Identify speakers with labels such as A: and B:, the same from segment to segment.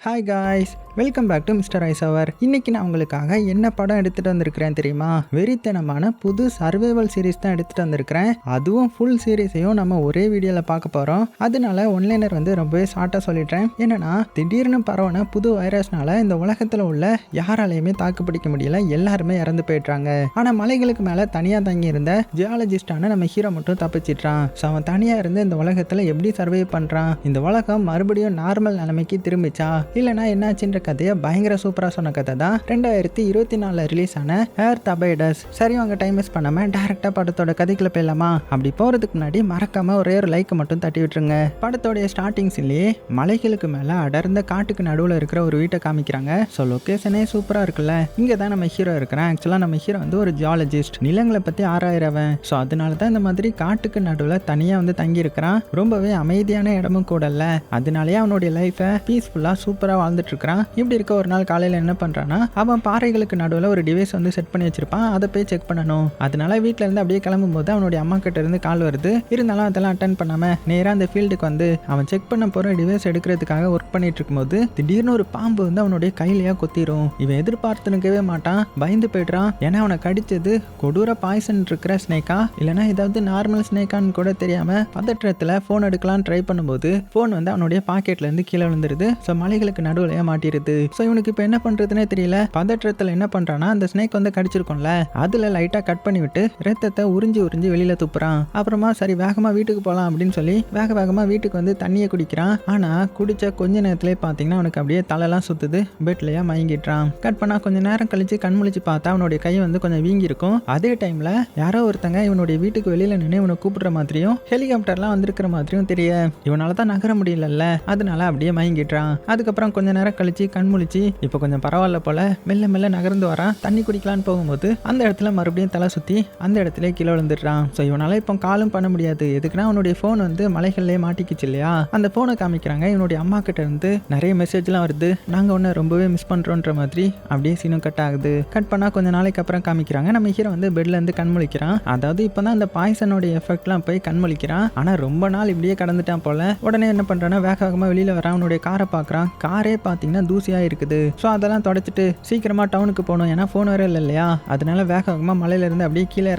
A: Hi guys, welcome back to mister ice hour. இன்னைக்கு நான் உங்களுக்காக என்ன படம் எடுத்துகிட்டு வந்திருக்கிறேன் தெரியுமா? வெறித்தனமான புது சர்வைவல் சீரிஸ் தான் எடுத்துகிட்டு வந்திருக்கிறேன். அதுவும் ஃபுல் சீரீஸையும் நம்ம ஒரே வீடியோவில் பார்க்க போகிறோம். அதனால ஒன்லைனர் ரொம்பவே ஷார்ட்டாக சொல்லிடுறேன். என்னன்னா, திடீர்னு பரவன புது வைரஸ்னால இந்த உலகத்தில் உள்ள யாராலையுமே தாக்கு பிடிக்க முடியல, எல்லாருமே இறந்து போயிடுறாங்க. ஆனால் மலைகளுக்கு மேலே தனியாக தங்கி இருந்த ஜியாலஜிஸ்டான நம்ம ஹீரோ மட்டும் தப்பிச்சிட்றான். ஸோ அவன் தனியாக இருந்து இந்த உலகத்தில் எப்படி சர்வை பண்ணுறான், இந்த உலகம் மறுபடியும் நார்மல் நிலைமைக்கு திரும்பிச்சா இல்லைனா என்னாச்சுன்ற கதையை பயங்கர சூப்பரா சொன்ன கதை தான் 2024 ரிலீஸ் ஆன எர்த் அபைடர்ஸ். சரி, வாங்க டைம் வேஸ்ட் பண்ணாம டைரக்டா படத்தோட கதைக்குள்ள போயிடலாமா? அப்படி போறதுக்கு முன்னாடி மறக்காம ஒரே ஒரு லைக் மட்டும் தட்டி விட்டுருங்க. படத்தோடைய ஸ்டார்டிங் சீன்லயே மலைகளுக்கு மேல அடர்ந்த காட்டுக்கு நடுவுல இருக்கிற ஒரு வீட்டை காமிக்கிறாங்க. ஸோ லொகேஷனே சூப்பரா இருக்குல்ல. இங்க தான் நம்ம ஹீரோ இருக்கிறான். ஆக்சுவலா நம்ம ஹீரோ ஒரு ஜியாலஜிஸ்ட், நிலங்களை பத்தி ஆராயிறவன். ஸோ அதனால தான் இந்த மாதிரி காட்டுக்கு நடுவுல தனியா தங்கி இருக்கிறான். ரொம்பவே அமைதியான இடமும் கூட இல்ல. அதனாலேயே அவனுடைய லைஃபை பீஸ்ஃபுல்லா சூப்பரா வாழ்ந்துட்டு இருக்கான். இப்படி இருக்க ஒரு நாள் காலையில என்ன பண்றான்னா, அவன் பாறைகளுக்கு நடுவில் ஒரு டிவைஸ் செட் பண்ணி வச்சிருப்பான். அதை போய் செக் பண்ணணும். அதனால வீட்டுல இருந்து அப்படியே கிளம்பும் போது அவனுடைய அம்மா கிட்ட இருந்து கால் வருது. இருந்தாலும் அதெல்லாம் அட்டன் பண்ணாம நேரா அந்த ஃபீல்டுக்கு அவன் செக் பண்ண போற டிவைஸ் எடுக்கிறதுக்காக ஒர்க் பண்ணிட்டு இருக்கும்போது திடீர்னு ஒரு பாம்பு அவனுடைய கையிலேயே கொத்திரும். இவன் எதிர்பார்த்துனுக்கவே மாட்டான், பயந்து போயிடுறான். ஏன்னா அவனை கடிச்சது கொடூர பாய்சன் இருக்கிற ஸ்னேக்கா இல்லைன்னா ஏதாவது நார்மல் ஸ்னேக்கான்னு கூட தெரியாம பதற்றத்துல போன் எடுக்கலாம்னு ட்ரை பண்ணும்போது போன் அவனுடைய பாக்கெட்ல இருந்து கீழே விழுந்துருது. ஸோ மலைகளுக்கு நடுவுலையே மாட்டிருது. ஸோ இவனுக்கு இப்போ என்ன பண்றதுன்னே தெரியல. பதற்றத்தில் என்ன பண்றான்னா, அந்த ஸ்னேக் கடிச்சிருக்கும்ல, அதுல லைட்டா கட் பண்ணி விட்டு ரத்தத்தை உறிஞ்சி வெளியில துப்புறான். அப்புறமா சரி வேகமா வீட்டுக்கு போகலாம் அப்படின்னு சொல்லி வேகமா வீட்டுக்கு தண்ணியை குடிக்கிறான். ஆனா குடிச்ச கொஞ்ச நேரத்திலே பாத்தீங்கன்னா அவனுக்கு அப்படியே தலையெல்லாம் சுத்துது. பெட்லயே மயங்கிட்டான். கட் பண்ணா கொஞ்ச நேரம் கழிச்சு கண் முழிச்சு பார்த்தா அவனுடைய கை கொஞ்சம் வீங்கி இருக்கும். அதே டைம்ல யாரோ ஒருத்தங்க இவனுடைய வீட்டுக்கு வெளியில நின்று இவனை கூப்பிடுற மாதிரியும் ஹெலிகாப்டர்லாம் வந்திருக்கிற மாதிரியும் தெரிய இவனால தான் நகர முடியல. அதனால அப்படியே மயங்கிட்டான். அதுக்கப்புறம் கொஞ்ச நேரம் கழிச்சு கண் முழிச்சு இப்போ கொஞ்சம் பரவாயில்ல போல மெல்ல மெல்ல நகர்ந்து வரான். தண்ணி குடிக்கலான்னு போகும்போது அந்த இடத்துல மறுபடியும் தலை சுத்தி அந்த இடத்துல கீழே விழுந்துடுறான். ஸோ இவனால இப்போ காலும் பண்ண முடியாது. எதுக்குன்னா அவனுடைய போன் மலைகள்லயே மாட்டிக்கிச்சு இல்லையா? அந்த போனை காமிக்கிறாங்க. இவனுடைய அம்மா கிட்ட இருந்து நிறைய மெசேஜ்லாம் வருது. நாங்க உன்னை ரொம்பவே மிஸ் பண்றோன்ற மாதிரி. அப்படியே சீனும் கட் ஆகுது. கட் பண்ணா கொஞ்ச நாளைக்கு அப்புறம் காமிக்கிறாங்க. நம்ம ஹீரோ பெட்ல இருந்து கண் முழிக்கிறான். அதாவது இப்பதான் அந்த பாய்சனோட எஃபெக்ட்லாம் போய் கண் முழிக்கிறான். ஆனா ரொம்ப நாள் இப்படியே கடந்துட்டான் போல. உடனே என்ன பண்றான்னா, வேகமா வெளியில வரான். அவனுடைய காரை பாக்குறான். காரே பாத்தீங்கன்னா தூசியா இருக்குது. ஸோ அதெல்லாம் தொடச்சிட்டு சீக்கிரமா டவுனுக்கு போகணும். ஏன்னா போன் வேற இல்லை இல்லையா? அதனால வேகமா மலையில இருந்து அப்படியே கீழே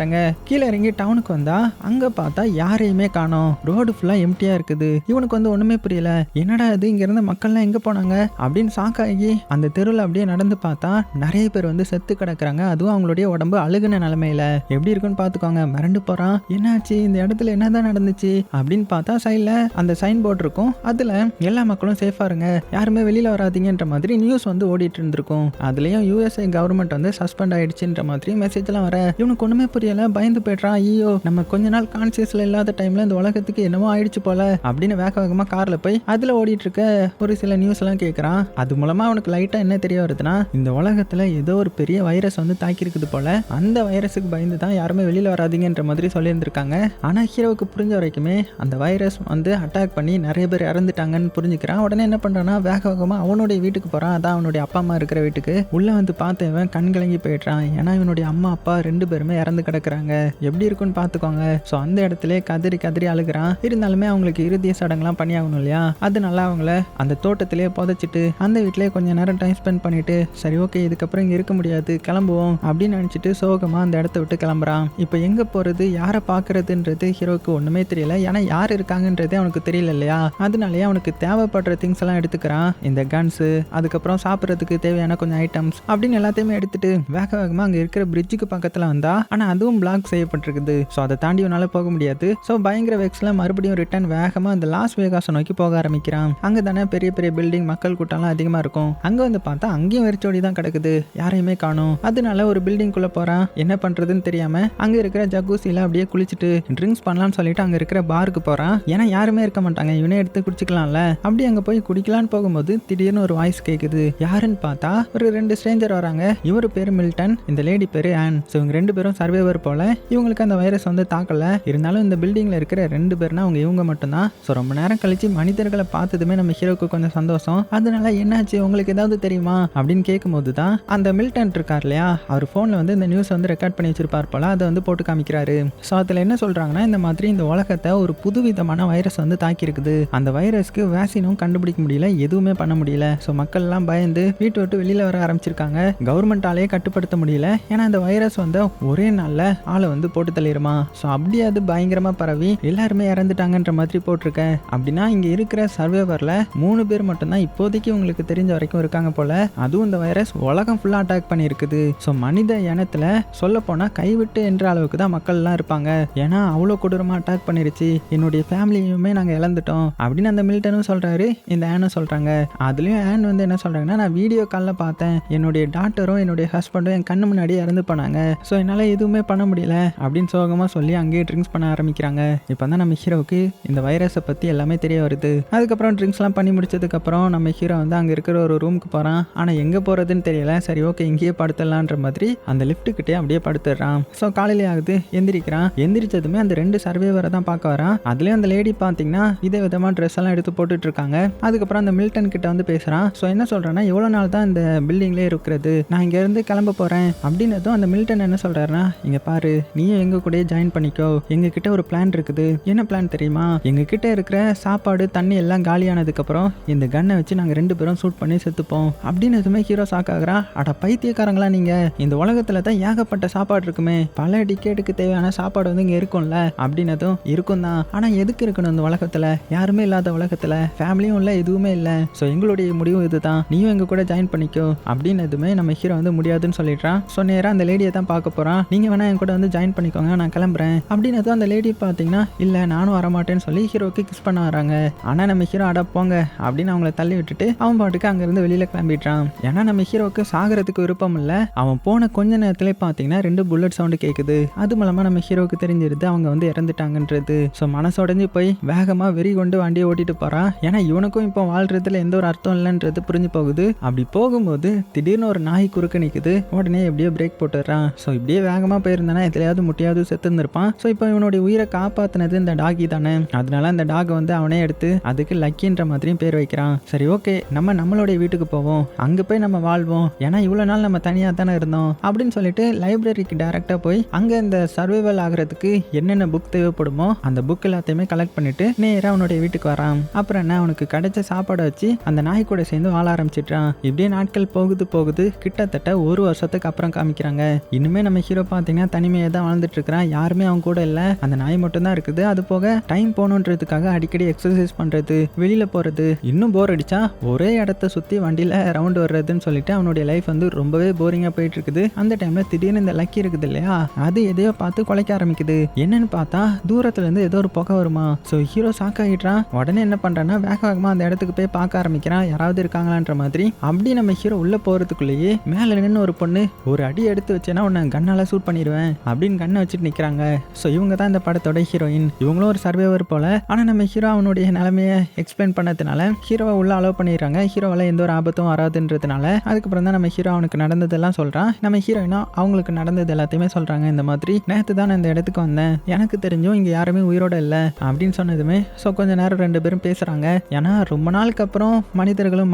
A: இறங்கி டவுனுக்கு வந்தா அங்க பார்த்தா யாரையுமே காணோம். ரோடு ஃபுல்லா எம்டியா இருக்குது. இவனுக்கு ஒண்ணுமே புரியல. என்னடா இது, இங்க இருந்த மக்கள்லாம் எங்க போனாங்க அப்படின்னு சாக்காகி அந்த தெருவில் அப்படியே நடந்து பார்த்தா நிறைய பேர் செத்து கிடக்குறாங்க. அதுவும் அவங்களுடைய உடம்பு அழுகுன நிலைமையில. எப்படி இருக்குன்னு பாத்துக்கோங்க. மிரண்டு போறான். என்னாச்சு, இந்த இடத்துல என்னதான் நடந்துச்சு அப்படின்னு பார்த்தா சைட்ல அந்த சைன் போர்டு இருக்கும். அதுல எல்லா மக்களும் சேஃபா இருங்க, யாருமே வெளியில வராதீங்கன்ற மாதிரி நியூஸ் ஓடிட்டு இருந்திருக்கும். அதுலயும் யூஎஸ்ஏ கவர்மெண்ட் சஸ்பெண்ட் ஆயிடுச்சுன்ற மாதிரி மெசேஜ் எல்லாம் வர இவனுக்கு ஒண்ணுமே புரியல. பயந்து போயிடுறான். ஐயோ, நம்ம கொஞ்ச நாள் கான்சியஸ்ல இல்லாத டைம்ல இந்த உலகத்துக்கு என்னமோ ஆயிடுச்சு போல அப்படின்னு வேகமா கார்ல போய் அதுல ஓடிட்டு இருக்க ஒரு சில நியூஸ் எல்லாம் கேட்கறான். அது மூலமா அவனுக்கு லைட்டா என்ன தெரிய வருதுன்னா, இந்த உலகத்துல ஏதோ ஒரு பெரிய வைரஸ் தாக்கி இருக்குது போல. அந்த வைரஸுக்கு பயந்து தான் யாருமே வெளியில வராதீங்கன்ற மாதிரி சொல்லியிருந்திருக்காங்க. ஆனா ஹீரோவுக்கு புரிஞ்ச வரைக்குமே அந்த வைரஸ் அட்டாக் பண்ணி நிறைய பேர் இறந்துட்டாங்கன்னு புரிஞ்சுக்கிறான். உடனே என்ன பண்றான்னா, வேகமா அவனுடைய வீட்டுக்கு போறான். அதான் அவனுடைய அப்பா அம்மா இருக்கிற வீட்டுக்கு. உள்ள பார்த்தவன் கண் கலங்கி போயிடுறான். ஏன்னா இவனுடைய அம்மா அப்பா 2 பேருமே இறந்து கிடக்குறாங்க. எப்படி இருக்குன்னு பாத்துக்கோங்க. ஸோ அந்த இடத்துல கதறி அழுகிறான். இருந்தாலுமே அவங்களுக்கு இறுதிய சடங்குலாம் பண்ணி ஆகணும் இல்லையா? அதனால அவங்கள அந்த தோட்டத்திலே புதைச்சிட்டு அந்த வீட்டிலே கொஞ்ச நேரம் டைம் ஸ்பெண்ட் பண்ணிட்டு சரி ஓகே இதுக்கப்புறம் இங்க இருக்க முடியாது, கிளம்புவோம் அப்படின்னு நினைச்சிட்டு சோகமா அந்த இடத்த விட்டு கிளம்புறான். இப்போ எங்க போறது, யாரை பாக்குறதுன்றது ஹீரோக்கு ஒண்ணுமே தெரியல. ஏன்னா யார் இருக்காங்கன்றதே அவனுக்கு தெரியல இல்லையா? அதனாலேயே அவனுக்கு தேவைப்படுற திங்ஸ் எல்லாம் எடுத்துக்கிறான். இந்த கன்ஸ், அதுக்கப்புறம் சாப்பிட்றதுக்கு தேவையான கொஞ்சம் ஐட்டம்ஸ் அப்படின்னு எல்லாத்தையுமே எடுத்துட்டு வேகமா அங்க இருக்கிற பிரிட்ஜுக்கு பக்கத்துல வந்தா, ஆனா அதுவும் பிளாக் செய்யப்பட்டிருக்குது. ஸோ அதை தாண்டி உன்னால போக முடியாது. ஸோ பயங்கர வெக்ஸ்ல மறுபடியும் ரிட்டர்ன் வேகமா அந்த லாஸ் வேகாஸ் நோக்கி போக ஆரம்பிக்கிறான். அங்க தானே பெரிய பெரிய பில்டிங், மக்கள் கூட்டம்லாம் அதிகமா இருக்கும். அங்க பார்த்தா அங்கேயும் வெறிச்சோடி தான் கிடக்குது, யாரையுமே காணும். அதனால ஒரு பில்டிங் குள்ள போறான். என்ன பண்றதுன்னு தெரியாம அங்க இருக்கிற ஜக்கூசில அப்படியே குளிச்சுட்டு ட்ரிங்க்ஸ் பண்ணலாம்னு சொல்லிட்டு அங்க இருக்கிற பாருக்கு போறான். ஏன்னா யாருமே இருக்க மாட்டாங்க, இவனே எடுத்து குடிச்சுக்கலாம்ல. அப்படி அங்க போய் குடிக்கலான்னு போகும்போது திடீர்னு ஒரு வாய்ஸ் கேக்குது. யாருன்னு பார்த்தா ஒரு 2 ஸ்ட்ரேஞ்சர் வராங்க. இவரு பேரு மில்டன், இந்த லேடி பேரு ஆன். ஸோ இவங்க 2 பேரும் சர்வைவர் போல. இவங்களுக்கு அந்த வைரஸ் தாக்கல. இருந்தாலும் இந்த பில்டிங்ல இருக்கிற 2 பேர்னா அவங்க இவங்க மட்டும்தான். ஸோ ரொம்ப நேரம் கழிச்சு மனிதர்களை பார்த்ததுமே நம்ம ஹீரோக்கு கொஞ்சம் சந்தோஷம். அதனால என்னாச்சு, உங்களுக்கு ஏதாவது தெரியுமா அப்படின்னு கேட்கும்போது தான் அந்த மில்டன் இருக்கார் இல்லையா, அவர் போன்ல இந்த நியூஸ் ரெக்கார்ட் பண்ணி வச்சிருப்பார் போல. அதை போட்டு காமிக்கிறாரு. ஸோ அதுல என்ன சொல்றாங்கன்னா, இந்த மாதிரி இந்த உலகத்தை ஒரு புதுவிதமான வைரஸ் தாக்கி இருக்குது. அந்த வைரஸ்க்கு வேக்சினும் கண்டுபிடிக்க முடியல, எதுவுமே பண்ண முடியல. ஸோ மக்கள்லாம் பயந்து வீட்டை விட்டு வெளியில வர ஆரம்பிச்சிருக்காங்க. கவர்மெண்டாலேயே கட்டுப்படுத்த முடியல. ஏன்னா அந்த வைரஸ் வந்து ஒரே நாள்ல ஆளை வந்து போட்டு தள்ளிடுமா. ஸோ அப்படியே அது பயங்கரமா பரவி எல்லாருமே இறந்துட்டாங்கன்ற மாதிரி போட்டிருக்கேன். அப்படின்னா இங்க இருக்கிற சர்வேவர்ல 3 பேர் மட்டும்தான் இப்போதைக்கு உங்களுக்கு தெரிஞ்ச வரைக்கும் இருக்காங்க போல. அதுவும் இந்த வைரஸ் உலகம் ஃபுல்லா அட்டாக் பண்ணியிருக்குது. ஸோ மனித இனத்துல சொல்ல போனா கைவிட்டு என்ற அளவுக்கு தான் மக்கள் எல்லாம் இருப்பாங்க. ஏன்னா அவ்வளோ கொடூரமா அட்டாக் பண்ணிருச்சு. என்னுடைய ஃபேமிலியுமே நாங்க இழந்துட்டோம் அப்படின்னு அந்த மில்டனும் சொல்றாரு, இந்த ஆனும் சொல்றாங்க. அதுலயும் ஆன் வந்து என்ன சொல்றாங்கன்னா, நான் வீடியோ காலில் பார்த்தேன், என்னுடைய டாக்டரும் என்னுடைய ஹஸ்பண்டும் என் கண்ணு முன்னாடி இறந்து போனாங்க. ஸோ என்னால் எதுவுமே பண்ண முடியல அப்படின்னு சோகமாக சொல்லி அங்கேயே ட்ரிங்க்ஸ் பண்ண ஆரம்பிக்கிறாங்க. இப்போ தான் நம்ம ஹீரோவுக்கு இந்த வைரஸை பற்றி எல்லாமே தெரிய வருது. அதுக்கப்புறம் ட்ரிங்க்ஸ்லாம் பண்ணி முடிச்சதுக்கப்புறம் நம்ம ஹீரோ வந்து அங்கே இருக்கிற ஒரு ரூமுக்கு போகிறான். ஆனால் எங்கே போகிறதுன்னு தெரியல. சரி ஓகே இங்கேயே படுத்துடலான்ற மாதிரி அந்த லிஃப்ட்டுக்கிட்டே அப்படியே படுத்துடுறான். ஸோ காலையிலே ஆகுது, எந்திரிக்கிறான். எந்திரிச்சதுமே அந்த 2 சர்வேவரை தான் பார்க்க வரான். அதுலேயும் அந்த லேடி பார்த்தீங்கன்னா இதே விதமாக ட்ரெஸ் எல்லாம் எடுத்து போட்டுட்டு இருக்காங்க. அதுக்கப்புறம் அந்த மில்டன் கிட்ட வந்து பேசுகிறான். ஸோ என்ன சொல்கிறான்னா, எவ்வளோ நாள் தான் இந்த பில்டிங்லேயே இருக்கிறது, நான் இங்கேருந்து கிளம்ப போகிறேன் அப்படின்னதும் அந்த மில்டன் என்ன சொல்கிறாருன்னா, இங்கே பாரு நீயும் எங்கள் கூட ஜாயின் பண்ணிக்கோ, எங்ககிட்ட ஒரு பிளான் இருக்குது. என்ன பிளான் தெரியுமா, எங்ககிட்ட இருக்கிற சாப்பாடு தண்ணி எல்லாம் காலியானதுக்கப்புறம் இந்த கன்னை வச்சு நாங்கள் 2 பேரும் ஷூட் பண்ணி செத்துப்போம் அப்படின்னு எதுவுமே ஹீரோ சாக்காகிறா. அட பைத்தியக்காரங்களா நீங்கள், இந்த உலகத்தில் தான் ஏகப்பட்ட சாப்பாடு இருக்குமே, பல டிக்கெட்டுக்கு தேவையான சாப்பாடு வந்து இங்கே இருக்கும்ல அப்படின்னதும் இருக்கும் தான். ஆனால் எதுக்கு இருக்கணும் இந்த உலகத்தில், யாருமே இல்லாத உலகத்தில், ஃபேமிலியும் இல்லை எதுவுமே இல்லை. ஸோ எங்களுடைய முடிவும் இதுதான், நீயும் எங்கள் கூட ஜாயின் பண்ணிக்கோ அப்படின்னதுமே நம்ம ஹீரோ வந்து முடியாதுன்னு சொல்லிடுறான். ஸோ நேராக அந்த லேடியை தான் பார்க்க போகிறான். நீங்கள் வேணா என் கூட வந்து ஜாயின் பண்ணிக்கோங்க, நான் கிளம்புறேன் அப்படின்னதும் அந்த லேடி பார்த்தீங்கன்னா இல்லை நானும் வரமாட்டேன்னு சொல்லி ஹீரோக்கு கிஸ் பண்ண வராங்க. ஆனால் நம்ம ஹீரோ அட போங்க அப்படின்னு அவங்கள தள்ளி விட்டுட்டு அவன் பாட்டுக்கு அங்கேருந்து வெளியில் கிளம்பிடுறான். ஏன்னா நம்ம ஹீரோவுக்கு சாகிறதுக்கு விருப்பம் இல்லை. அவன் போன கொஞ்ச நேரத்திலே பார்த்தீங்கன்னா 2 புல்லட் சவுண்டு கேட்குது. அது மூலமாக நம்ம ஹீரோவுக்கு தெரிஞ்சிருது அவங்க வந்து இறந்துட்டாங்கன்றது. ஸோ மனசோடைஞ்சு போய் வேகமாக வெறி கொண்டு வண்டியை ஓட்டிட்டு போகிறான். ஏன்னா இவனுக்கும் இப்போ வாழ்றதுல எந்த ஒரு அர்த்தம் இல்லைன்றது புரிஞ்சு போகுது. அப்படி போகும்போது திடீர்னு ஒரு நாய் குறுக்க நிற்குது. உடனே எப்படியோ பிரேக் போட்டுடுறான். ஸோ இப்படியே வேகமாக போயிருந்தானா எதுலையாவது முட்டியாவது செத்து இருந்திருப்பான். ஸோ இப்போ இவனுடைய உயிரை காப்பாற்றினது இந்த டாகி தானே. அதனால அந்த டாகை வந்து அவனே எடுத்து அதுக்கு லக்கின்ற மாதிரியும் பேர் வைக்கிறான். சரி ஓகே நம்மளுடைய வீட்டுக்கு போவோம், அங்கே போய் நம்ம வாழ்வோம், ஏன்னா இவ்வளோ நாள் நம்ம தனியாக தானே இருந்தோம் அப்படின்னு சொல்லிட்டு லைப்ரரிக்கு டைரெக்டாக போய் அங்கே இந்த சர்வைவல் ஆகிறதுக்கு என்னென்ன புக் தேவைப்படுமோ அந்த புக் எல்லாத்தையுமே கலெக்ட் பண்ணிட்டு நேராக அவனுடைய வீட்டுக்கு வரான். அப்புறம் என்ன, அவனுக்கு கிடைச்ச சாப்பாடை வச்சு அந்த நாய் கூட சேர்ந்து வாழ ஆரம்பிச்சிட்டான். இப்படியே நாட்கள் போகுது கிட்டத்தட்ட 1 வருஷத்துக்கு அப்புறம் காமிக்கிறாங்க. இன்னுமே நம்ம ஹீரோ பார்த்தீங்கன்னா தனிமையாக தான் வாழ்ந்துட்டு இருக்கிறான். யாருமே அவன் கூட இல்லை, அந்த நாய் மட்டும் தான் இருக்குது. அது போக டைம் போகணுன்றதுக்காக அடிக்கடி எக்ஸசைஸ் பண்றது, வெளியில போறது, இன்னும் போர் அடிச்சா ஒரே இடத்த சுற்றி வண்டியில் ரவுண்ட் வர்றதுன்னு சொல்லிட்டு அவனுடைய லைஃப் வந்து ரொம்பவே போரிங்காக போயிட்டு இருக்குது. அந்த டைம்ல திடீர்னு இந்த லக்கி இருக்குது இல்லையா, அது எதையோ பார்த்து குலைக்க ஆரம்பிக்குது. என்னன்னு பார்த்தா தூரத்துல இருந்து ஏதோ ஒரு புகை வருமா. ஸோ ஹீரோ ஷாக் ஆகிட்டான். உடனே என்ன பண்றான்னா வேகமாக அந்த இடத்துக்கு போய் பார்க்க ஆரம்பிக்கிறான், யாராவது இருக்காங்களான்ற மாதிரி. அப்படி நம்ம ஹீரோ உள்ள போறதுக்குள்ளேயே மேல நின்று ஒரு பொண்ணு, ஒரு அடி எடுத்து வச்சேன்னா உன்னை கண்ணால ஷூட் பண்ணிடுவேன் அப்படின்னு கண்ணை வச்சுட்டு நிக்கிறாங்க. ஸோ இவங்க தான் இந்த படத்தோட ஹீரோயின். இவங்களும் ஒரு சர்வைவர் போல. ஆனா நம்ம ஹீரோ அவனுடைய நிலைமையை எக்ஸ்பிளைன் பண்ணதுனால ஹீரோவை உள்ள அலோவ் பண்ணிடுறாங்க. ஹீரோவால எந்த ஒரு ஆபத்தும் வராதுன்றதுனால. அதுக்கப்புறம் தான் நம்ம ஹீரோ அவனுக்கு நடந்ததெல்லாம் சொல்றான். நம்ம ஹீரோயினும் அவங்களுக்கு நடந்தது எல்லாத்தையுமே சொல்றாங்க. இந்த மாதிரி நேற்று தான் நான் இந்த இடத்துக்கு வந்தேன், எனக்கு தெரிஞ்சும் இங்க யாருமே உயிரோட இல்லை அப்படின்னு சொன்னதுமே ஸோ கொஞ்ச நேரம் 2 பேரும் பேசுறாங்க. ஏன்னா ரொம்ப நாளுக்கு அப்புறம் மனிதர்களும்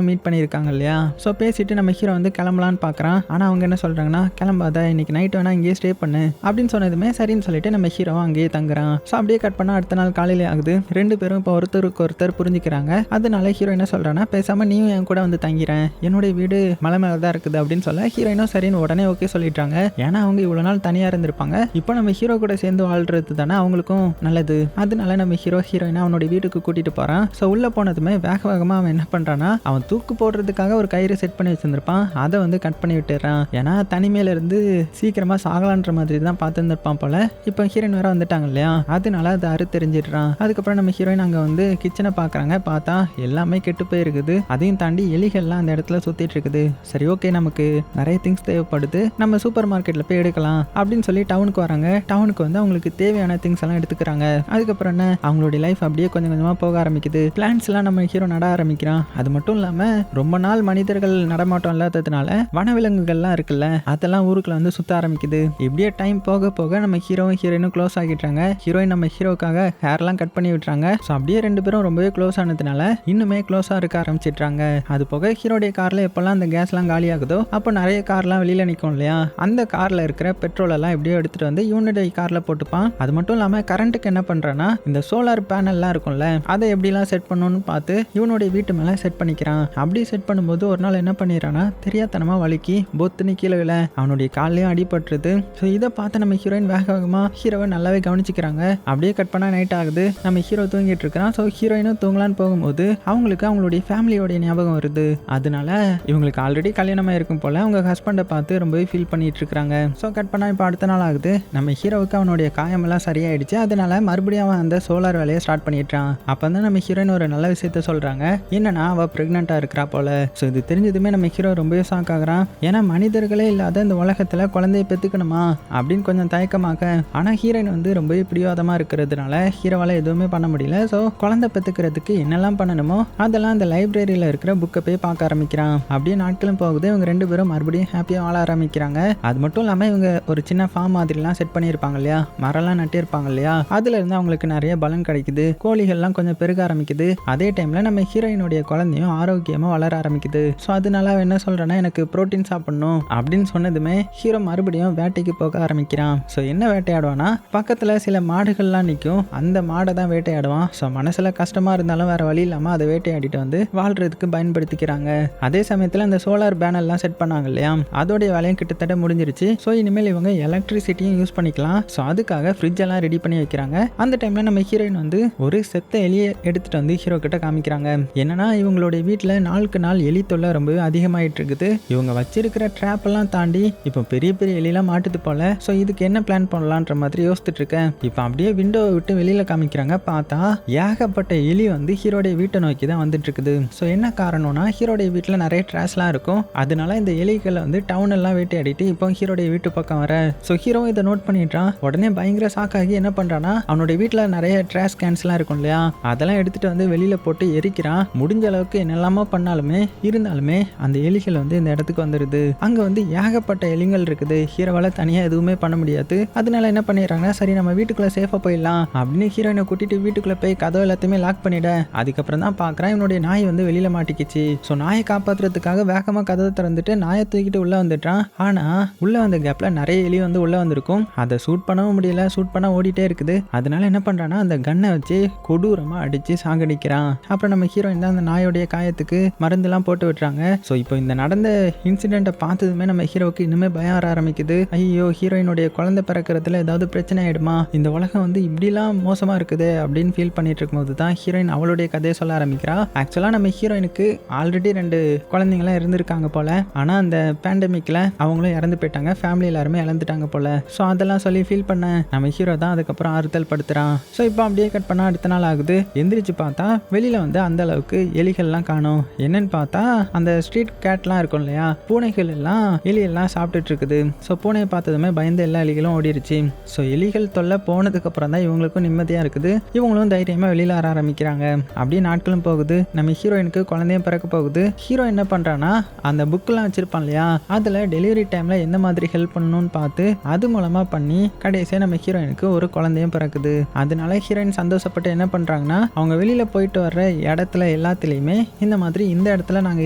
A: மீட் பண்ணியிருக்காங்க இல்லையா. ஸோ பேசிட்டு நம்ம ஹீரோ வந்து கிளம்பலான்னு பார்க்குறான். ஆனால் அவங்க என்ன சொல்றாங்கன்னா, கிளம்பாத, இன்னைக்கு நைட் வேணா இங்கேயே ஸ்டே பண்ணு அப்படின்னு சொன்னதுமே சரின்னு சொல்லிட்டு நம்ம ஹீரோ அங்கேயே தங்குறான். ஸோ அப்படியே கட் பண்ணா அடுத்த நாள் காலையிலே ஆகுது. 2 பேரும் இப்போ ஒருத்தருக்கு ஒருத்தர் புரிஞ்சுக்கிறாங்க. அதனால ஹீரோ என்ன சொல்றான்னா, பேசாம நீயும் என் கூட வந்து தங்கிறேன், என்னுடைய வீடு மலை மேலே தான் இருக்குது அப்படின்னு சொல்ல ஹீரோயினும் சரின்னு உடனே ஓகே சொல்லிட்டாங்க. ஏன்னா அவங்க இவ்வளோ நாள் தனியாக இருந்திருப்பாங்க, இப்போ நம்ம ஹீரோ கூட சேர்ந்து வாழ்றது தானே அவங்களுக்கும் நல்லது. அதனால நம்ம ஹீரோயினை அவனுடைய வீட்டுக்கு கூட்டிட்டு போறான். ஸோ உள்ள போனதுமே வேகமாக அவன் என்ன பண்றான்னா, அவன் தூக்கு போடுறதுக்காக ஒரு கயிறு செட் பண்ணி வச்சிருந்திருப்பான், அதை வந்து கட் பண்ணி விட்டுறான். ஏன்னா தனிமையில இருந்து சீக்கிரமா சாகலான்ற மாதிரி தான் பார்த்துருப்பான் போல. இப்போ ஹீரோயின் வேற வந்துட்டாங்க இல்லையா, அதனால அதை தெரிஞ்சிடுறான். அதுக்கப்புறம் நம்ம ஹீரோயின் அங்கே வந்து கிச்சனை பார்க்குறாங்க. பார்த்தா எல்லாமே கெட்டு போயிருக்குது. அதையும் தாண்டி எலிகள்லாம் அந்த இடத்துல சுத்திட்டு இருக்குது. சரி ஓகே நமக்கு நிறைய திங்ஸ் தேவைப்படுது, நம்ம சூப்பர் மார்க்கெட்ல போய் எடுக்கலாம் அப்படின்னு சொல்லி டவுனுக்கு வராங்க. டவுனுக்கு வந்து அவங்களுக்கு தேவையான திங்ஸ் எல்லாம் எடுத்துக்கிறாங்க. அதுக்கப்புறம் என்ன, அவங்களுடைய லைஃப் அப்படியே கொஞ்சம் கொஞ்சமா போக ஆரம்பிக்குது. பிளான்ஸ் எல்லாம் நம்ம ஹீரோ நட ஆரம்பிக்கிறான். அது மட்டும் இல்லாம ரொம்ப நாள் மனிதர்கள் நடமாட்டம் இல்லாததுனால வனவிலங்குகள்லாம் இருக்குல்ல, அதெல்லாம் ஊருக்குள்ள வந்து சுத்த ஆரம்பிக்குது. இப்படியே டைம் போக போக நம்ம ஹீரோயினும் க்ளோஸ் ஆகிட்டாங்க. ஹீரோயின் நம்ம ஹீரோக்காக ஹேர்லாம் கட் பண்ணி விட்டுறாங்க. ஸோ அப்படியே 2 பேரும் ரொம்பவே க்ளோஸ் ஆனதுனால இன்னுமே க்ளோஸா இருக்க ஆரம்பிச்சிட்டாங்க. அது போக ஹீரோடைய கார்ல எப்பெல்லாம் அந்த கேஸ்லாம் காலி ஆகுதோ அப்போ நிறைய கார்லாம் வெளியில நிற்கும் இல்லையா, அந்த கார்ல இருக்கிற பெட்ரோல் எல்லாம் எப்படியோ எடுத்துட்டு வந்து இவனுடைய கார்ல போட்டுப்பான். அது மட்டும் இல்லாம கரண்ட்டுக்கு என்ன பண்றான்னா, இந்த சோலார் பேனல்லாம் இருக்கும்ல, அதை எப்படிலாம் செட் பண்ணணும்னு பார்த்து இவனுடைய வீட்டு மேல செட் பண்ணிக்கிறான். ஆரம்பிக்கிறான். அப்படி செட் பண்ணும்போது ஒரு நாள் என்ன பண்ணிடுறான்னா தெரியாதனமா வலிக்கி பொத்துன்னு கீழே விழ அவனுடைய காலையும் அடிபட்டுருது. ஸோ இதை பார்த்து நம்ம ஹீரோயின் வேக வேகமாக ஹீரோவை நல்லாவே கவனிச்சிக்கிறாங்க. அப்படியே கட் பண்ணால் நைட் ஆகுது. நம்ம ஹீரோ தூங்கிட்டு இருக்கிறான். ஸோ ஹீரோயினும் தூங்கலான்னு போகும்போது அவங்களுக்கு அவங்களுடைய ஃபேமிலியோடைய ஞாபகம் வருது. அதனால இவங்களுக்கு ஆல்ரெடி கல்யாணமாக இருக்கும் போல அவங்க ஹஸ்பண்டை பார்த்து ரொம்பவே ஃபீல் பண்ணிட்டு இருக்காங்க. ஸோ கட் பண்ணால் இப்போ அடுத்த நாள் ஆகுது. நம்ம ஹீரோவுக்கு அவனுடைய காயமெல்லாம் சரியாயிடுச்சு. அதனால மறுபடியும் அவன் அந்த சோலார் வேலையை ஸ்டார்ட் பண்ணிட்டான். அப்போ தான் நம்ம ஹீரோயின் ஒரு நல்ல விஷயத்த சொல்கிறாங்க. என்னன்னா அவள் ப்ரெக்னெண்ட்டாக இருக்கிறா போல. ஸோ இது தெரிஞ்சதுமே நம்ம ஹீரோ ரொம்பவே ஷாக் ஆகுறான். ஏன்னா மனிதர்களே இல்லாத இந்த உலகத்தில் குழந்தைய பெற்றுக்கணுமா அப்படின்னு கொஞ்சம் தயக்கமாக. ஆனால் ஹீரோயின் வந்து ரொம்பவே பிடிவாதமாக இருக்கிறதுனால ஹீரோவால் எதுவுமே பண்ண முடியல. ஸோ குழந்தை பெற்றுக்கிறதுக்கு என்னெல்லாம் பண்ணணுமோ அதெல்லாம் அந்த லைப்ரரியில் இருக்கிற புக்கை போய் பார்க்க ஆரம்பிக்கிறான். அப்படியே நாட்களும் போகுது. இவங்க ரெண்டு பேரும் மறுபடியும் ஹாப்பியாக வாழ ஆரம்பிக்கிறாங்க. அது மட்டும் இல்லாமல் இவங்க ஒரு சின்ன ஃபார்ம் மாதிரிலாம் செட் பண்ணியிருப்பாங்க இல்லையா, மரம்லாம் நட்டிருப்பாங்க இல்லையா, அதுல இருந்து அவங்களுக்கு நிறைய பலன் கிடைக்குது. கோழிகள்லாம் கொஞ்சம் பெருக ஆரம்பிக்குது. அதே டைம்ல நம்ம ஹீரோயினுடைய குழந்தையும் ஆரோக்கியமாக வளர ஆரம்பிக்குது. ஸோ அதனால என்ன சொல்றேன்னா எனக்கு புரோட்டீன் சாப்பிடணும் அப்படின்னு சொன்னதுமே ஹீரோ மறுபடியும் வேட்டைக்கு போக ஆரம்பிக்கிறான். ஸோ என்ன வேட்டையாடுவான்னா பக்கத்தில் சில மாடுகள்லாம் நிற்கும். அந்த மாடை தான் வேட்டையாடுவான். ஸோ மனசில் கஷ்டமாக இருந்தாலும் வேற வழி இல்லாமல் அதை வேட்டையாடிட்டு வந்து வாழ்றதுக்கு பயன்படுத்திக்கிறாங்க. அதே சமயத்தில் இந்த சோலார் பேனல்லாம் செட் பண்ணாங்க இல்லையா, அதோடைய வேலையும் கிட்டத்தட்ட முடிஞ்சிருச்சு. ஸோ இனிமேல் இவங்க எலக்ட்ரிசிட்டியும் யூஸ் பண்ணிக்கலாம். ஸோ அதுக்காக ஃப்ரிட்ஜ் எல்லாம் ரெடி பண்ணி வைக்கிறாங்க. அந்த டைமில் நம்ம ஹீரோயின் வந்து ஒரு செத்த எலியை எடுத்துட்டு வந்து ஹீரோ கிட்ட காமிக்கிறாங்க. என்னன்னா இவங்களுடைய வீட்டில் நாளுக்கு நாள் எலி தொல்லை ரொம்பவே அதிகமாயிட்டு இருக்குது. இவங்க வச்சிருக்கிற ட்ராப் எல்லாம் தாண்டி இப்போ பெரிய பெரிய எலியெல்லாம் மாட்டுது போல. ஸோ இதுக்கு என்ன பிளான் பண்ணலான்ற மாதிரி யோசிச்சுட்டு இருக்கேன். இப்போ அப்படியே விண்டோவை விட்டு வெளியில காமிக்கிறாங்க. பார்த்தா ஏகப்பட்ட எலி வந்து ஹீரோடைய வீட்டை நோக்கி தான் வந்துட்டு இருக்குது. ஸோ என்ன காரணம்னா ஹீரோடைய வீட்டில் நிறைய ட்ராஷ்லாம் இருக்கும். அதனால இந்த எலிகளை வந்து டவுன் எல்லாம் வேட்டையாடிட்டு இப்போ ஹீரோடைய வீட்டு பக்கம் வர. ஸோ ஹீரோ இதை நோட் பண்ணிட்டான். உடனே பயங்கர ஷாக்காகி என்ன பண்றானா அவனுடைய வீட்டில் நிறைய ட்ராஷ் கேன்ஸ்லாம் இருக்கும் இல்லையா, அதெல்லாம் எடுத்துட்டு வந்து வெளியில போட்டு எரிக்கிறான். முடிஞ்ச அளவுக்கு என்னெல்லாமோ பண்ணாலுமே இருந்தாலுமே அந்த எலிகள் வந்து இந்த இடத்துக்கு வந்துடுது. அங்க வந்து ஏகப்பட்ட எலிகள் இருக்குது. ஹீரோவால தனியா எதுவுமே பண்ண முடியாது. அதனால என்ன பண்ணிடுறாங்கன்னா சரி நம்ம வீட்டுக்குள்ள சேஃபா போயிடலாம் அப்படின்னு ஹீரோயினை கூட்டிட்டு வீட்டுக்குள்ள போய் கதவு எல்லாத்தையுமே லாக் பண்ணிட. அதுக்கப்புறம் தான் பாக்குறான் இவனுடைய நாய் வந்து வெளியில மாட்டிக்கிச்சு. ஸோ நாயை காப்பாத்துறதுக்காக வேகமா கதவை திறந்துட்டு நாயை தூக்கிட்டு உள்ள வந்துட்டான். ஆனா உள்ள வந்த கேப்ல நிறைய எலி வந்து உள்ள வந்திருக்கும். அதை ஷூட் பண்ணவும் முடியல. ஷூட் பண்ண ஓடிட்டே இருக்குது. அதனால என்ன பண்றான்னா அந்த கன்னை வச்சு கொடூரமா அடிச்சு சாகடிக்கிறான். அப்புறம் நம்ம ஹீரோயின் தான் அந்த நாயோடைய காயத்துக்கு மருந்தெல்லாம் போட்டு விட்டுறாங்க. ஸோ இப்போ இந்த நடந்த இன்சிடென்ட்டை பார்த்ததுமே நம்ம ஹீரோவுக்கு இன்னுமே பயம் வர ஆரம்பிக்குது. ஐயோ ஹீரோயினுடைய குழந்தை பிறக்கிறதுல ஏதாவது பிரச்சனை ஆயிடுமா, இந்த உலகம் வந்து இப்படிலாம் மோசமா இருக்குது அப்படின்னு ஃபீல் பண்ணிட்டு இருக்கும்போது தான் ஹீரோயின் அவளுடைய கதையை சொல்ல ஆரம்பிக்கிறா. ஆக்சுவலா நம்ம ஹீரோயினுக்கு ஆல்ரெடி 2 குழந்தைங்களாம் இருந்திருக்காங்க போல. ஆனா அந்த பேண்டமிக்ல அவங்களும் இறந்து போயிட்டாங்க. ஃபேமிலி எல்லாருமே இழந்துட்டாங்க போல. ஸோ அதெல்லாம் சொல்லி ஃபீல் பண்ண நம்ம ஹீரோ தான் அதுக்கப்புறம் ஆறுதல் படுத்துறான். ஸோ இப்போ அப்படியே கட் பண்ணா அடுத்த நாள் ஆகுது. எந்திரிச்சு பார்த்தா வெளியில வந்து அந்த அளவுக்கு எலிகள்லாம் காணும். என்னன்னு பார்த்தா அந்த ஸ்ட்ரீட் கேட்லாம் இருக்கும் இல்லையா, பூனைகள் எல்லாம் எலியெல்லாம் சாப்பிட்டுட்டு இருக்குது. ஸோ பூனையை பார்த்ததுமே பயந்து எல்லா எலிகளும் ஓடிடுச்சு. ஸோ எலிகள் தொல்லை போனதுக்கு அப்புறம் தான் இவங்களுக்கும் நிம்மதியா இருக்குது. இவங்களும் தைரியமா வெளியில வர ஆரம்பிக்கிறாங்க. அப்படியே நாட்களும் போகுது. நம்ம ஹீரோயினுக்கு குழந்தையும் பிறக்க போகுது. ஹீரோ என்ன பண்றான்னா அந்த புக்கெல்லாம் வச்சிருப்பான் இல்லையா, அதுல டெலிவரி டைம்ல எந்த மாதிரி ஹெல்ப் பண்ணணும்னு பார்த்து அது மூலமா பண்ணி கடைசியா நம்ம ஹீரோயினுக்கு ஒரு குழந்தையும் பிறக்குது. அதனால ஹீரோயின் சந்தோஷப்பட்டு என்ன பண்றாங்கன்னா அவங்க வெளியில போயிட்டு வர்ற இடத்துல எல்லாத்துலயுமே இந்த மாதிரி இந்த இடத்துல நாங்க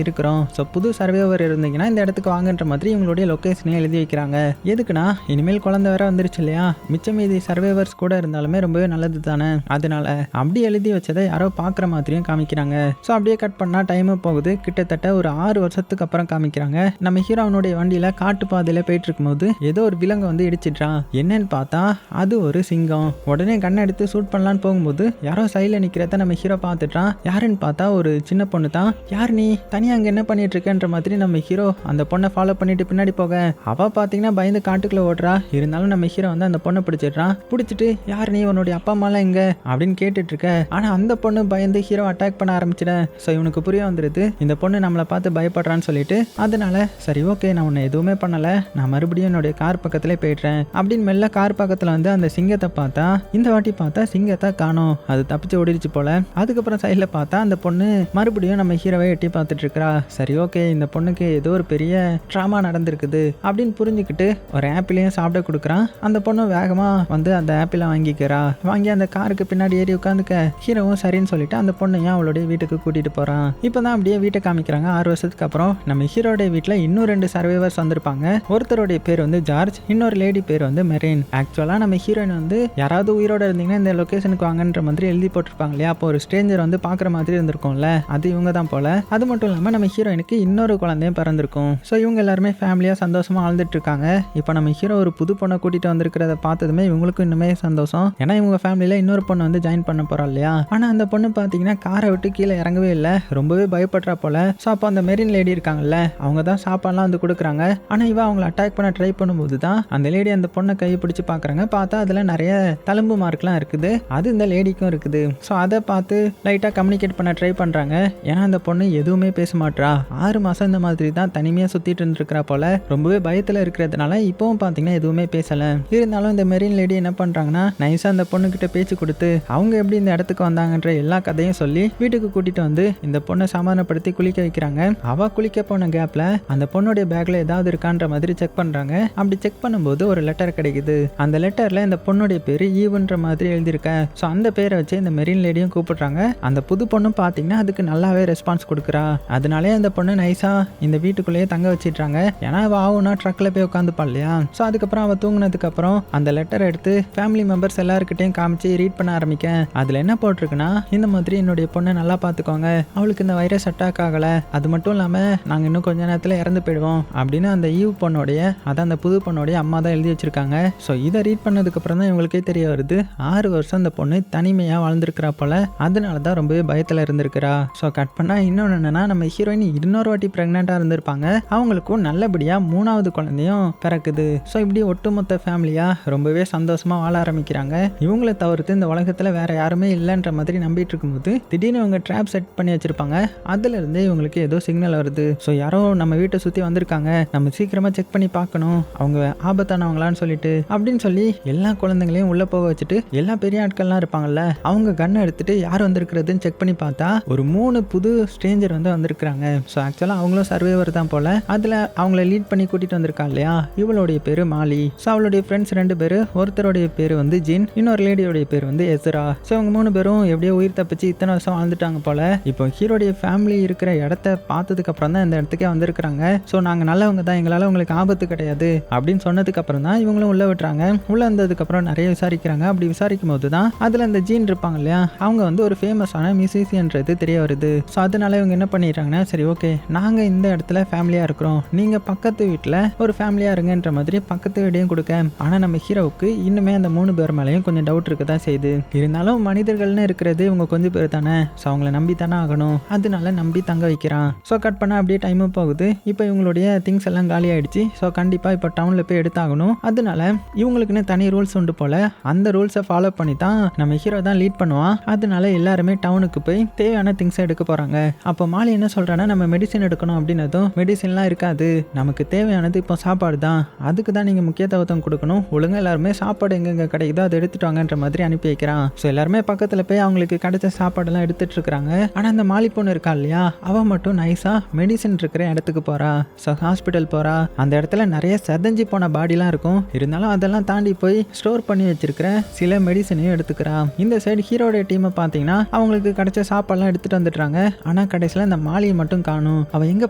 A: இருக்கிறோம், ஸோ புது சர்வேவர் இருந்தீங்கன்னா இந்த இடத்துக்கு வாங்கன்ற மாதிரி இவங்களுடைய லொகேஷனையும் எழுதி வைக்கிறாங்க. எதுக்குன்னா இனிமேல் குழந்தை வேற வந்துருச்சு இல்லையா, மிச்சம் மீதி சர்வேவர்ஸ் கூட இருந்தாலுமே ரொம்பவே நல்லது தானே. அதனால அப்படி எழுதி வச்சதை யாரோ பாக்குற மாதிரியும் காமிக்கிறாங்க. ஸோ அப்படியே கட் பண்ணா டைமும் போகுது. கிட்டத்தட்ட ஒரு 6 வருஷத்துக்கு அப்புறம் காமிக்கிறாங்க. நம்ம ஹீரோனுடைய வண்டியில காட்டு பாதையில போயிட்டு இருக்கும்போது ஏதோ ஒரு விலங்கு வந்து இடிச்சிட்டான். என்னன்னு பார்த்தா அது ஒரு சிங்கம். உடனே கண்ணை எடுத்து ஷூட் பண்ணலான்னு போகும்போது யாரோ சைடில் நிற்கிறத நம்ம ஹீரோ பார்த்துட்டான். யாருன்னு பார்த்தா ஒரு சின்ன பொண்ணு தான். யார் நீ தனியாக அங்கே என்ன பண்ணிட்டு இருக்கேன்ற மாதிரி நம்ம ஹீரோ அந்த பொண்ணை ஃபாலோ பண்ணிட்டு பின்னாடி போக அவ பார்த்தீங்கன்னா பயந்து காட்டுக்குள்ள ஓடுறா. இருந்தாலும் நம்ம ஹீரோ வந்து அந்த பொண்ணை பிடிச்சிடுறான். பிடிச்சிட்டு யார் நீ, உன்னுடைய அப்பா அம்மாலாம் எங்க அப்படின்னு கேட்டுட்டு இருக்க. ஆனா அந்த பொண்ணு பயந்து ஹீரோ அட்டாக் பண்ண ஆரம்பிச்சிட. ஸோ இவனுக்கு புரிய வந்துருது இந்த பொண்ணு நம்மளை பார்த்து பயப்படுறான்னு சொல்லிட்டு. அதனால சரி ஓகே நான் உன்னை எதுவுமே பண்ணல, நான் மறுபடியும் என்னுடைய கார் பக்கத்திலே போயிடுறேன் அப்படின்னு மெல்ல கார் பக்கத்தில் வந்து அந்த சிங்கத்தை பார்த்தா இந்த வாட்டி பார்த்தா சிங்கத்தை காணோம். அது தப்பிச்சு ஓடிடுச்சு போல. அதுக்கப்புறம் சைடில் பார்த்தா அந்த பொண்ணு மறுபடியும் நம்ம ஹீரோவை எட்டி பார்த்துட்டு இருக்கா. சரி ஓகே இந்த பொண்ணுக்கு ஏதோ ஒரு பெரிய ட்ராமா நடந்திருக்குது அப்படின்னு புரிஞ்சுக்கிட்டு ஒரு ஆப்பிளையும் சாப்பிட கொடுக்குறான். அந்த பொண்ணு வேகமா வந்து அந்த ஆப்பிளை வாங்கிக்கிறா. வாங்கி அந்த காருக்கு பின்னாடி ஏறி உட்காந்துக்க ஹீரோவும் சரின்னு சொல்லிட்டு அந்த பொண்ணையும் அவளுடைய வீட்டுக்கு கூட்டிட்டு போறான். இப்பதான் அப்படியே வீட்டை காமிக்கிறாங்க. 6 வருஷத்துக்கு அப்புறம் நம்ம ஹீரோடைய வீட்டில் இன்னும் 2 சர்வைவர்ஸ் வந்திருப்பாங்க. ஒருத்தருடைய பேர் வந்து ஜார்ஜ், இன்னொரு லேடி பேர் வந்து மெரின். ஆக்சுவலா நம்ம ஹீரோயின் வந்து யாராவது உயிரோட இருந்தீங்கன்னா இந்த லொகேஷனுக்கு வாங்கன்ற மாதிரி எழுதி போட்டிருப்பாங்க இல்லையா, அப்போ ஒரு ஸ்ட்ரேஞ்சர் வந்து பாக்குற மாதிரி இருந்திருக்கும்ல, அது இவங்க தான் போல. அது மட்டும் இல்லாமல் நம்ம ஹீரோயினுக்கு இன்னொரு குழந்தையும் பிறந்திருக்கும். ஸோ இவங்க எல்லாருமே ஃபேமிலியாக சந்தோஷமாக வாழ்ந்துட்டு இருக்காங்க. இப்போ நம்ம ஹீரோ ஒரு புது பொண்ணை கூட்டிகிட்டு வந்திருக்கிறத பார்த்ததுமே இவங்களுக்கும் இன்னுமே சந்தோஷம். ஏன்னா இவங்க ஃபேமிலியில் இன்னொரு பொண்ணு வந்து ஜாயின் பண்ண போகிறா இல்லையா. ஆனால் அந்த பொண்ணு பார்த்தீங்கன்னா காரை விட்டு கீழே இறங்கவே இல்லை, ரொம்பவே பயப்படுறா போல. ஸோ அப்போ அந்த மெரின் லேடி இருக்காங்கல்ல, அவங்க தான் சாப்பாடுலாம் வந்து கொடுக்குறாங்க. ஆனால் இவ அவங்களை அட்டாக் பண்ண ட்ரை பண்ணும்போது தான் அந்த லேடி அந்த பொண்ணை கையை பிடிச்சி பார்க்குறாங்க. பார்த்தா அதில் நிறைய தழும்பு மார்க்லாம் இருக்குது, அது இந்த லேடிக்கும் இருக்குது. ஸோ அதை பார்த்து லைட்டாக கம்யூனிகேட் பண்ண ட்ரை பண்ணுறாங்க. ஏன்னா அந்த பொண்ணு எதுவுமே பேச மாட்றா, 6 மாதம் இந்த மாதிரி தான் தனிமையாக சுற்றிட்டு இருந்துருக்கிறா போல. ரொம்பவே பயத்தில் இருக்கிறதுனால இப்போவும் பார்த்தீங்கன்னா எதுவுமே பேசலை. இருந்தாலும் இந்த மெரின் லேடி என்ன பண்ணுறாங்கன்னா நைஸாக அந்த பொண்ணுக்கிட்ட பேச்சு கொடுத்து அவங்க எப்படி இந்த இடத்துக்கு வந்தாங்கன்ற எல்லா கதையும் சொல்லி வீட்டுக்கு கூட்டிகிட்டு வந்து இந்த பொண்ணை சமாதானப்படுத்தி குளிக்க வைக்கிறாங்க. அவள் குளிக்க போன கேப்பில் அந்த பொண்ணுடைய பேக்கில் ஏதாவது இருக்கான்ற மாதிரி செக் பண்ணுறாங்க. அப்படி செக் பண்ணும்போது ஒரு லெட்டர் கிடைக்குது. அந்த லெட்டரில் இந்த பொண்ணுடைய பேர் ஈவுன்ற மாதிரி எழுதியிருக்க. ஸோ அந்த பேரை வச்சு இந்த மெரின் லேடியும் கூப்பிடுறாங்க. அந்த புது பொண்ணும் பார்த்தீங்கன்னா அதுக்கு நல்லாவே ரெஸ்பான்ஸ் கொடுக்குறா. அதனாலே அந்த பொண்ணு நைஸாக இந்த வீட்டுக்குள்ளேயே தங்க வச்சிட்றாங்க. ஏன்னா அவள் ஆகுனா ட்ரக்கில் போய் உட்காந்துப்பா இல்லையா. ஸோ அதுக்கப்புறம் அவள் தூங்கினதுக்கப்புறம் அந்த லெட்டர் எடுத்து ஃபேமிலி மெம்பர்ஸ் எல்லாருக்கிட்டையும் காமிச்சு ரீட் பண்ண ஆரம்பிக்க. அதில் என்ன போட்டிருக்குன்னா, இந்த மாதிரி என்னுடைய பொண்ணை நல்லா பார்த்துக்கோங்க, அவளுக்கு இந்த வைரஸ் அட்டாக் ஆகலை, அது மட்டும் இல்லாமல் நாங்கள் இன்னும் கொஞ்ச நேரத்தில் இறந்து போயிடுவோம் அப்படின்னு அந்த ஈவ் பொண்ணோடைய, அதான் அந்த புது பொண்ணோடைய அம்மா தான் எழுதி வச்சிருக்காங்க. ஸோ இதை ரீட் பண்ணதுக்கப்புறம் தான் இவங்களுக்கே தெரிய வருது 6 வருஷம் அந்த பொண்ணு தனிமையாக வாழ்ந்துருக்கிறா போல. அதனால தான் ரொம்பவே பயத்தில் இருந்திருக்கிறா. ஸோ கட் பண்ணால் இன்னொன்று என்னன்னா, நம்ம ஹீரோயின் இன்னொரு வாட்டி ப்ரெக்னெண்ட்டாக இருந்திருப்பாங்க. அவங்களுக்கும் நல்லபடியாக 3வது குழந்தையும் பிறக்குது. ஸோ இப்படி ஒட்டுமொத்த ஃபேமிலியாக ரொம்பவே சந்தோஷமாக வாழ ஆரம்பிக்கிறாங்க. இவங்களை தவிர்த்து இந்த உலகத்தில் வேற யாருமே இல்லைன்ற மாதிரி நம்பிட்டு இருக்கும்போது திடீர்னு இவங்க ட்ராப் செட் பண்ணி வச்சிருப்பாங்க. அதுலேருந்து இவங்களுக்கு ஏதோ சிக்னல் வருது. ஸோ யாரோ நம்ம வீட்டை சுற்றி வந்திருக்காங்க, நம்ம சீக்கிரமாக செக் பண்ணி பார்க்கணும், அவங்க ஆபத்தானவங்களான்னு சொல்லிட்டு அப்படின்னு சொல்லி எல்லா குழந்தைங்களையும் உள்ளே போக வச்சுட்டு எல்லா பெரிய ஆட்கள்லாம் இருப்பாங்கல்ல, அவங்க கன்னை எடுத்துட்டு யார் வந்திருக்கிறதுன்னு செக் பண்ணி பார்த்தா ஒரு 3 புது ஸ்ட்ரேஞ்சர் வந்து வந்திருக்கிறாங்க. ஸோ ஆக்சுவலாக அவங்களும் சர்வைவர் தான் போல. அதில் அவங்கள லீட் பண்ணி கூட்டிகிட்டு வந்திருக்கா இல்லையா, இவளுடைய பேர் மாலி. ஸோ அவளுடைய ஃப்ரெண்ட்ஸ் 2 பேர், ஒருத்தருடைய பேர் வந்து ஜின், இன்னொரு லேடியோடைய பேர் வந்து எஸ்ரா. ஸோ அவங்க 3 பேரும் எப்படியோ உயிர் தப்பிச்சு இத்தனை வருஷம் வாழ்ந்துட்டாங்க போல. இப்போ ஹீரோடைய ஃபேமிலி இருக்கிற இடத்த பார்த்ததுக்கு அப்புறம் தான் இந்த இடத்துக்கே வந்திருக்கிறாங்க. ஸோ நாங்கள் நல்லவங்க தான், எங்களால் உங்களுக்கு ஆபத்து கிடையாது அப்படின்னு சொன்னதுக்கு அப்புறம் தான் இவங்களும் உள்ள விட்டுறாங்க. உள்ள வந்ததுக்கப்புறம் நிறைய விசாரிக்கிறாங்க. அப்படி விசாரிக்கும் போது தான் அதில் அந்த ஜீன் இருப்பாங்க இல்லையா, அவங்க வந்து ஒரு ஃபேமஸான மியூசிஷியன்றது தெரிய வருது. ஸோ அதனால இவங்க என்ன பண்ணிடுறாங்கன்னா, சரி ஓகே நாங்கள் இந்த இடத்துல ஃபேமிலியாக இருக்கிறோம், நீங்கள் பக்கத்து வீட்டில் ஒரு ஃபேமிலியாக இருங்கன்ற மாதிரி பக்கத்து வீடையும் கொடுக்க. ஆனால் நம்ம ஹீரோவுக்கு இன்னுமே அந்த 3 பேர் மேலேயும் கொஞ்சம் டவுட் இருக்க தான் செய்யுது. இருந்தாலும் மனிதர்கள்னு இருக்கிறது இவங்க கொஞ்சம் பேர் தானே, ஸோ அவங்கள நம்பி தானே ஆகணும், அதனால நம்பி தங்க வைக்கிறான். ஸோ கட் பண்ணால் அப்படியே டைமும் போகுது. இப்போ இவங்களுடைய திங்ஸ் எல்லாம் காலி ஆயிடுச்சு. ஸோ கண்டிப்பாக இப்போ டவுனில் போய் எடுத்தாகணும். அதனால இவங்களுக்குன்னு தனி ரூல்ஸ் உண்டு போல. அந்த ரூல்ஸை ஃபாலோ பண்ணி தான் நம்ம ஹீரோ தான் லீட் பண்ணுவான். அதனால எல்லாருமே டவுனுக்கு போய் தேவையான திங்ஸை எடுக்க போகிறாங்க. அப்போ மாலி என்ன சொல்கிறான்னா, நம்ம மெடிசன் எடுக்கணும் அப்படின்னதும் மெடிசன்லாம் இருக்காது, நமக்கு தேவையானது இப்போ சாப்பாடு தான், அதுக்கு தான் நீங்கள் முக்கியத்துவம் கொடுக்கணும், ஒழுங்காக எல்லாருமே சாப்பாடு எங்கெங்கே கிடைக்குதோ அதை எடுத்துட்டு வாங்கன்ற மாதிரி அனுப்பி வைக்கிறான். ஸோ எல்லாருமே பக்கத்தில் போய் அவங்களுக்கு கிடைச்ச சாப்பாடெல்லாம் எடுத்துட்டு இருக்கிறாங்க. ஆனால் அந்த மாலி பொண்ணு இருக்கா இல்லையா, அவன் மட்டும் நைஸாக மெடிசன் இருக்கிற இடத்துக்கு போகிறா. ஸோ ஹாஸ்பிட்டல் போகிறா. அந்த இடத்துல நிறைய செதஞ்சு போன பாடிலாம் இருக்கும். இருந்தாலும் அதெல்லாம் தாண்டி போய் ஸ்டோர் பண்ணி வச்சிருக்கிற சில மெடிசனையும் எடுத்துக்கிறா. இந்த சைடு ஹீரோடைய டீமை பார்த்தீங்கன்னா அவங்களுக்கு கிடைச்ச சாப்பாடுலாம் எடுத்துட்டு வந்துடுறாங்க. ஆனால் கடைசியில் இந்த மாலியை மட்டும் காணும். அவள் எங்கே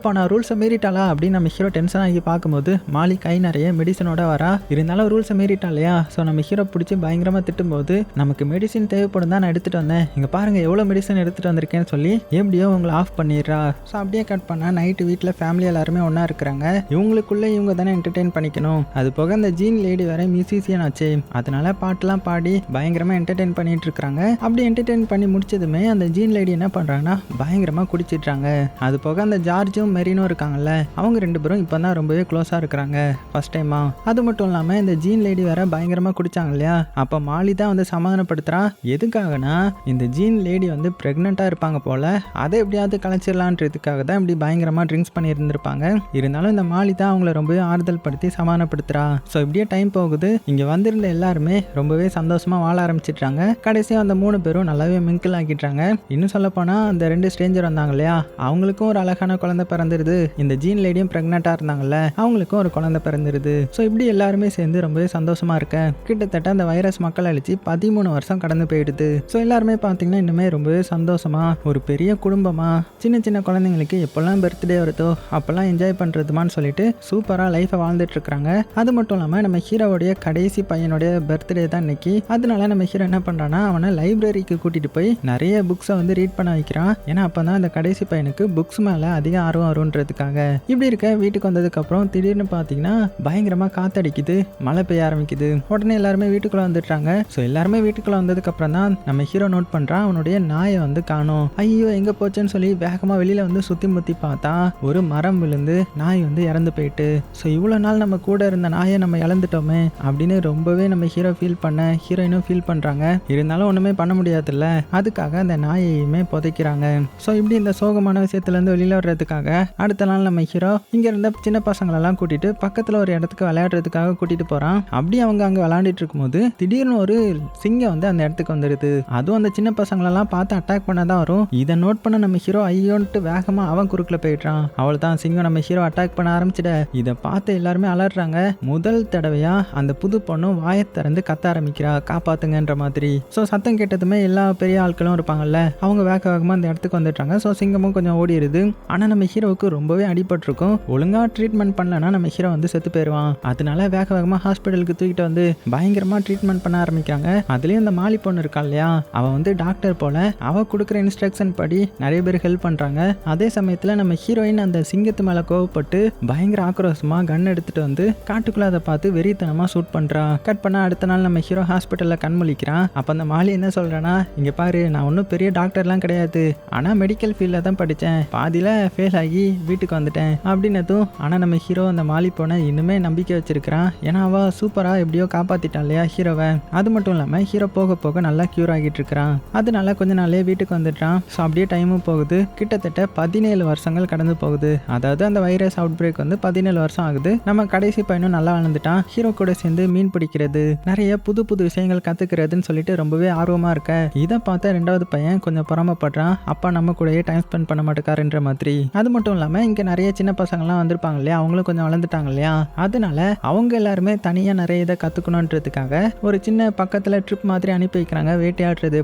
A: போனா, ரூல்ஸை மீறிட்டாளா அப்படின்னு நம்ம ஹீரோ டென்ஷன் ஆகி பார்க்கும்போது மாலி கை நிறைய மெடிசனோட வரா. இருந்தாலும் ரூல்ஸை மீறிட்டா இல்லையா. ஸோ நம்ம ஹீரோ பிடிச்சி பயங்கரமாக திட்டும்போது, நமக்கு மெடிசின் தேவைப்படும் தான் நான் எடுத்துட்டு வந்தேன், இங்கே பாருங்க எவ்வளோ மெடிசன் எடுத்துட்டு வந்திருக்கேன்னு சொல்லி எப்படியோ உங்களை ஆஃப் பண்ணிடுறா. ஸோ அப்படியே கட் பண்ணால் நைட்டு வீட்டில் ஃபேமிலி எல்லாருமே ஒன்றா இருக்கிறாங்க. இவங்களுக்குள்ளே இவங்க தானே என்டர்டெயின் பண்ணிக்கணும். அது போக இந்த ஜீன் லேடி வேற மியூசிஷியன் ஆச்சு, அதனால பாட்டெல்லாம் பாடி பயங்கரமாக என்டர்டெயின் பண்ணிட்டு இருக்காங்க. அப்படி என்டர்டெயின் பண்ணி முடிச்சதுமே அந்த ஜீன் லேடி என்ன பண்ணுறாங்கன்னா பயங்கரமாக குடிச்சிட்றாங்க. அது போக அந்த ஜார்ஜும் மெரினும் இருக்காங்கல்ல, அவங்க 2 பேரும் இப்போ தான் ரொம்பவே க்ளோஸாக இருக்கிறாங்க ஃபர்ஸ்ட் டைமா. அது மட்டும் இல்லாமல் இந்த ஜீன் லேடி வேற பயங்கரமாக குடிச்சாங்க இல்லையா. அப்போ மாலி தான் வந்து சமாதானப்படுத்துறா. எதுக்காகனா இந்த ஜீன் லேடி வந்து ப்ரெக்னெண்ட்டாக இருப்பாங்க போல, அதை எப்படியாவது கலைச்சிடலான்றதுக்காக தான் இப்படி பயங்கரமாக ட்ரிங்க்ஸ் பண்ணி இருந்திருப்பாங்க. இருந்தாலும் இந்த மாலி தான் அவங்கள ரொம்பவே ஆறுதல் படுத்தி சமாதானப்படுத்துறா. ஸோ இப்படியே டைம் போகுது. இங்கே வந்திருந்த எல்லாருமே ரொம்பவே சந்தோஷமாக வாழ ஆரம்பிச்சிட்றாங்க. கடைசியாக அந்த 3 பேரும் நல்லாவே மிங்கிள் ஆக்கிட்டாங்க. இன்னும் சொல்லப்போனால் அந்த 2 ஸ்ட்ரேஞ்சர் வந்தாங்க இல்லையா, அவங்களுக்கும் ஒரு அழகான குழந்தை பிறந்துருது. இந்த ஜீன் லேடியும் ப்ரெக்னெண்ட்டாக இருந்தாங்கல்ல, அவங்களுக்கும் ஒரு குழந்தை பிறந்துருது. ஸோ இப்படி எல்லாருமே சேர்ந்து ரொம்பவே சந்தோஷமாக இருக்க. கிட்டத்தட்ட அந்த வைரஸ் மக்கள் அழிச்சு 13 வருஷம் கடந்து போயிடுது. ஸோ எல்லாருமே பார்த்தீங்கன்னா இன்னுமே ரொம்பவே சந்தோஷமா ஒரு பெரிய குடும்பமா சின்ன சின்ன குழந்தைங்களுக்கு எப்பெல்லாம் பர்த்டே வருதோ அப்பெல்லாம் என்ஜாய் பண்ணுறதுமான்னு சொல்லிட்டு சூப்பராக லைஃப்பை வாழ்ந்துட்டு இருக்காங்க. அது மட்டும் இல்லாமல் நம்ம ஹீரோவுடைய கடைசி பையனுடைய பர்த்டே தான் இன்னைக்கு. அதனால நம்ம ஹீரோ என்ன பண்ணுறான்னா அவனை லைப்ரரிக்கு கூட்டிகிட்டு போய் நிறைய புக்ஸை வந்து ரீட் பண்ண வைக்கிறான். ஏன்னா அப்பதான் அந்த கடைசி பையனுக்கு புக்ஸ் மேல அதிக ஆர்வம் வரும்ன்றதுக்காக. இப்படி இருக்க வீட்டுக்கு வந்ததுக்கு அப்புறம் திடீர்னு பாத்தீங்கன்னா பயங்கரமா காத்தடிக்குது, மழை பெய்ய ஆரம்பிக்குது. உடனே எல்லாருமே வீட்டுக்குள்ள வந்துட்டாங்க. ஸோ எல்லாருமே வீட்டுக்குள்ள வந்ததுக்கு அப்புறம் தான் நம்ம ஹீரோ நோட் பண்றான் அவனுடைய நாயை வந்து காணோம். ஐயோ எங்க போச்சுன்னு சொல்லி வேகமா வெளியில வந்து சுத்தி முத்தி பார்த்தா ஒரு மரம் விழுந்து நாய் வந்து இறந்து போயிட்டு. ஸோ இவ்வளவு நாள் நம்ம கூட இருந்த நாயை நம்ம இழந்துட்டோமே அப்படின்னு ரொம்பவே நம்ம ஹீரோ ஃபீல் பண்ண, ஹீரோயினும் ஃபீல் பண்றாங்க. இருந்தாலும் ஒண்ணுமே பண்ண முடியாதுல்ல, அதுக்காக அந்த நாயையுமே புதைக்கிறாங்க. ஸோ இப்படி இந்த சோகமான விஷயத்துல இருந்து வெளியில வர்றதுக்காக அடுத்த நாள் நம்ம ஹீரோ இங்க இருந்த சின்ன பசங்களெல்லாம் கூட்டிட்டு பக்கத்துல ஒரு இடத்துக்கு விளையாடுறதுக்காக கூட்டிட்டு போறான். அப்படி அவங்க அங்க விளையாண்டுட்டு இருக்கும்போது திடீர்னு ஒரு சிங்கம் வந்து அந்த இடத்துக்கு வந்துடுது. அதுவும் அந்த சின்ன பசங்களெல்லாம் பார்த்து அட்டாக் பண்ணதான் வரும். இதை நோட் பண்ண நம்ம ஹீரோ ஐயோன்ட்டு வேகமா அவன் குறுக்குல போயிட்டான். அவள் தான் சிங்கம் நம்ம ஹீரோ அட்டாக் பண்ண ஆரம்பிச்சிட இதை பார்த்து எல்லாருமே அலறாங்க. முதல் தடவையா அந்த புது பொண்ணும் வாயை திறந்து கத்த ஆரம்பிக்கிறா, காப்பாத்துங்கன்ற மாதிரி. ஸோ சத்தம் கேட்டதுமே எல்லா பெரிய ஆட்களும் இருப்பாங்கல்ல, அவங்க வேகமா அந்த இடத்துக்கு வந்துட்டாங்க. ஸோ சிங்கமும் கொஞ்சம் ஓடிடுது. ஆனா நம்ம ஹீரோவுக்கு ரொம்பவே அடிபட்டிருக்கும். ஒழுங்கா ட்ரீட்மெண்ட் பண்ணலன்னா நம்ம ஹீரோ வந்து செத்து போயிடுவான். அதனால வேகமா ஹாஸ்பிட்டலுக்கு தூக்கிட்டு வந்து பயங்கரமா ட்ரீட்மெண்ட் பண்ண ஆரம்பிக்காங்க. அதுலயும் இந்த மாலி பொண்ணு இருக்கா இல்லையா, அவ வந்து டாக்டர் போல, அவ கொடுக்குற இன்ஸ்ட்ரக்ஷன் படி நிறைய பேர் ஹெல்ப் பண்றாங்க. அதே சமயத்துல நம்ம ஹீரோயின் அந்த சிங்கத்து மேல கோவப்பட்டு பயங்கர ஆக்ரோஷமா கன் எடுத்துட்டு வந்து காட்டுக்குள்ள அதை பார்த்து வெறித்தனமா ஷூட் பண்றா. கட் பண்ணா அடுத்த நாள் நம்ம ஹீரோ ஹாஸ்பிட்டல்ல கண்முழிக்கிறான். அப்ப அந்த மாலி என்ன சொல்றானா, இங்க பாரு நான் ஒன்னும் பெரிய டாக்டர்லாம் கிடையாது, ஆனா மெடிக்கல் ஃபீல்ட்ல தான் படிச்சேன், பாதியில ஃபெயில் ஆகி வீட்டுக்கு வந்துட்டேன் அப்படின்னதும். ஆனா நம்ம ஹீரோ அந்த மாலி பொண்ணை இன்னுமே நம்பிக்கை வச்சிருக்கிறான். ஏன்னா அவ சூப்பரா எப்படியோ காப்பாத்திட்டான் இல்லையா ஹீரோவை. அது மட்டும் இல்லாம ஹீரோ போக போக நல்லா கியூர் ஆகிட்டு இருக்கிறான். அதனால கொஞ்ச நாளே வீட்டுக்கு வந்துட்டான். ஸோ அப்படியே டைமும் போகுது. கிட்டத்தட்ட 17 வருஷங்கள் கடந்து போகுது. அதாவது அந்த வைரஸ் அவுட் பிரேக் வந்து 17 வருஷம் ஆகுது. நம்ம கடைசி பையனும் நல்லா வளர்ந்துட்டான். ஹீரோ கூட சேர்ந்து மீன் பிடிக்கிறது, நிறைய புது புது விஷயங்கள் கத்துக்கிறதுன்னு சொல்லிட்டு ரொம்பவே ஆர்வமா இருக்க. இதை பார்த்த ரெண்டாவது பையன் கொஞ்சம் பொறாமப்படுறான். அப்பா நம்ம கூடயே டைம் ஸ்பெண்ட் பண்ண மாட்டேக்காருன்ற மாதிரி. அது மட்டும் இல்லாம இங்க நிறைய சின்ன பசங்கள்லாம் வந்திருப்பாங்க இல்லையா, அவங்களும் கொஞ்சம் வளர்ந்துட்டாங்க இல்லையா, அதனால அவங்க எல்லாருமே தனியா நிறைய இதை கத்துக்கணுன்றதுக்காக ஒரு சின்ன பக்கத்துல ட்ரிப் மாதிரி அனுப்பி வைக்கிறாங்க. வேட்டையாடுறது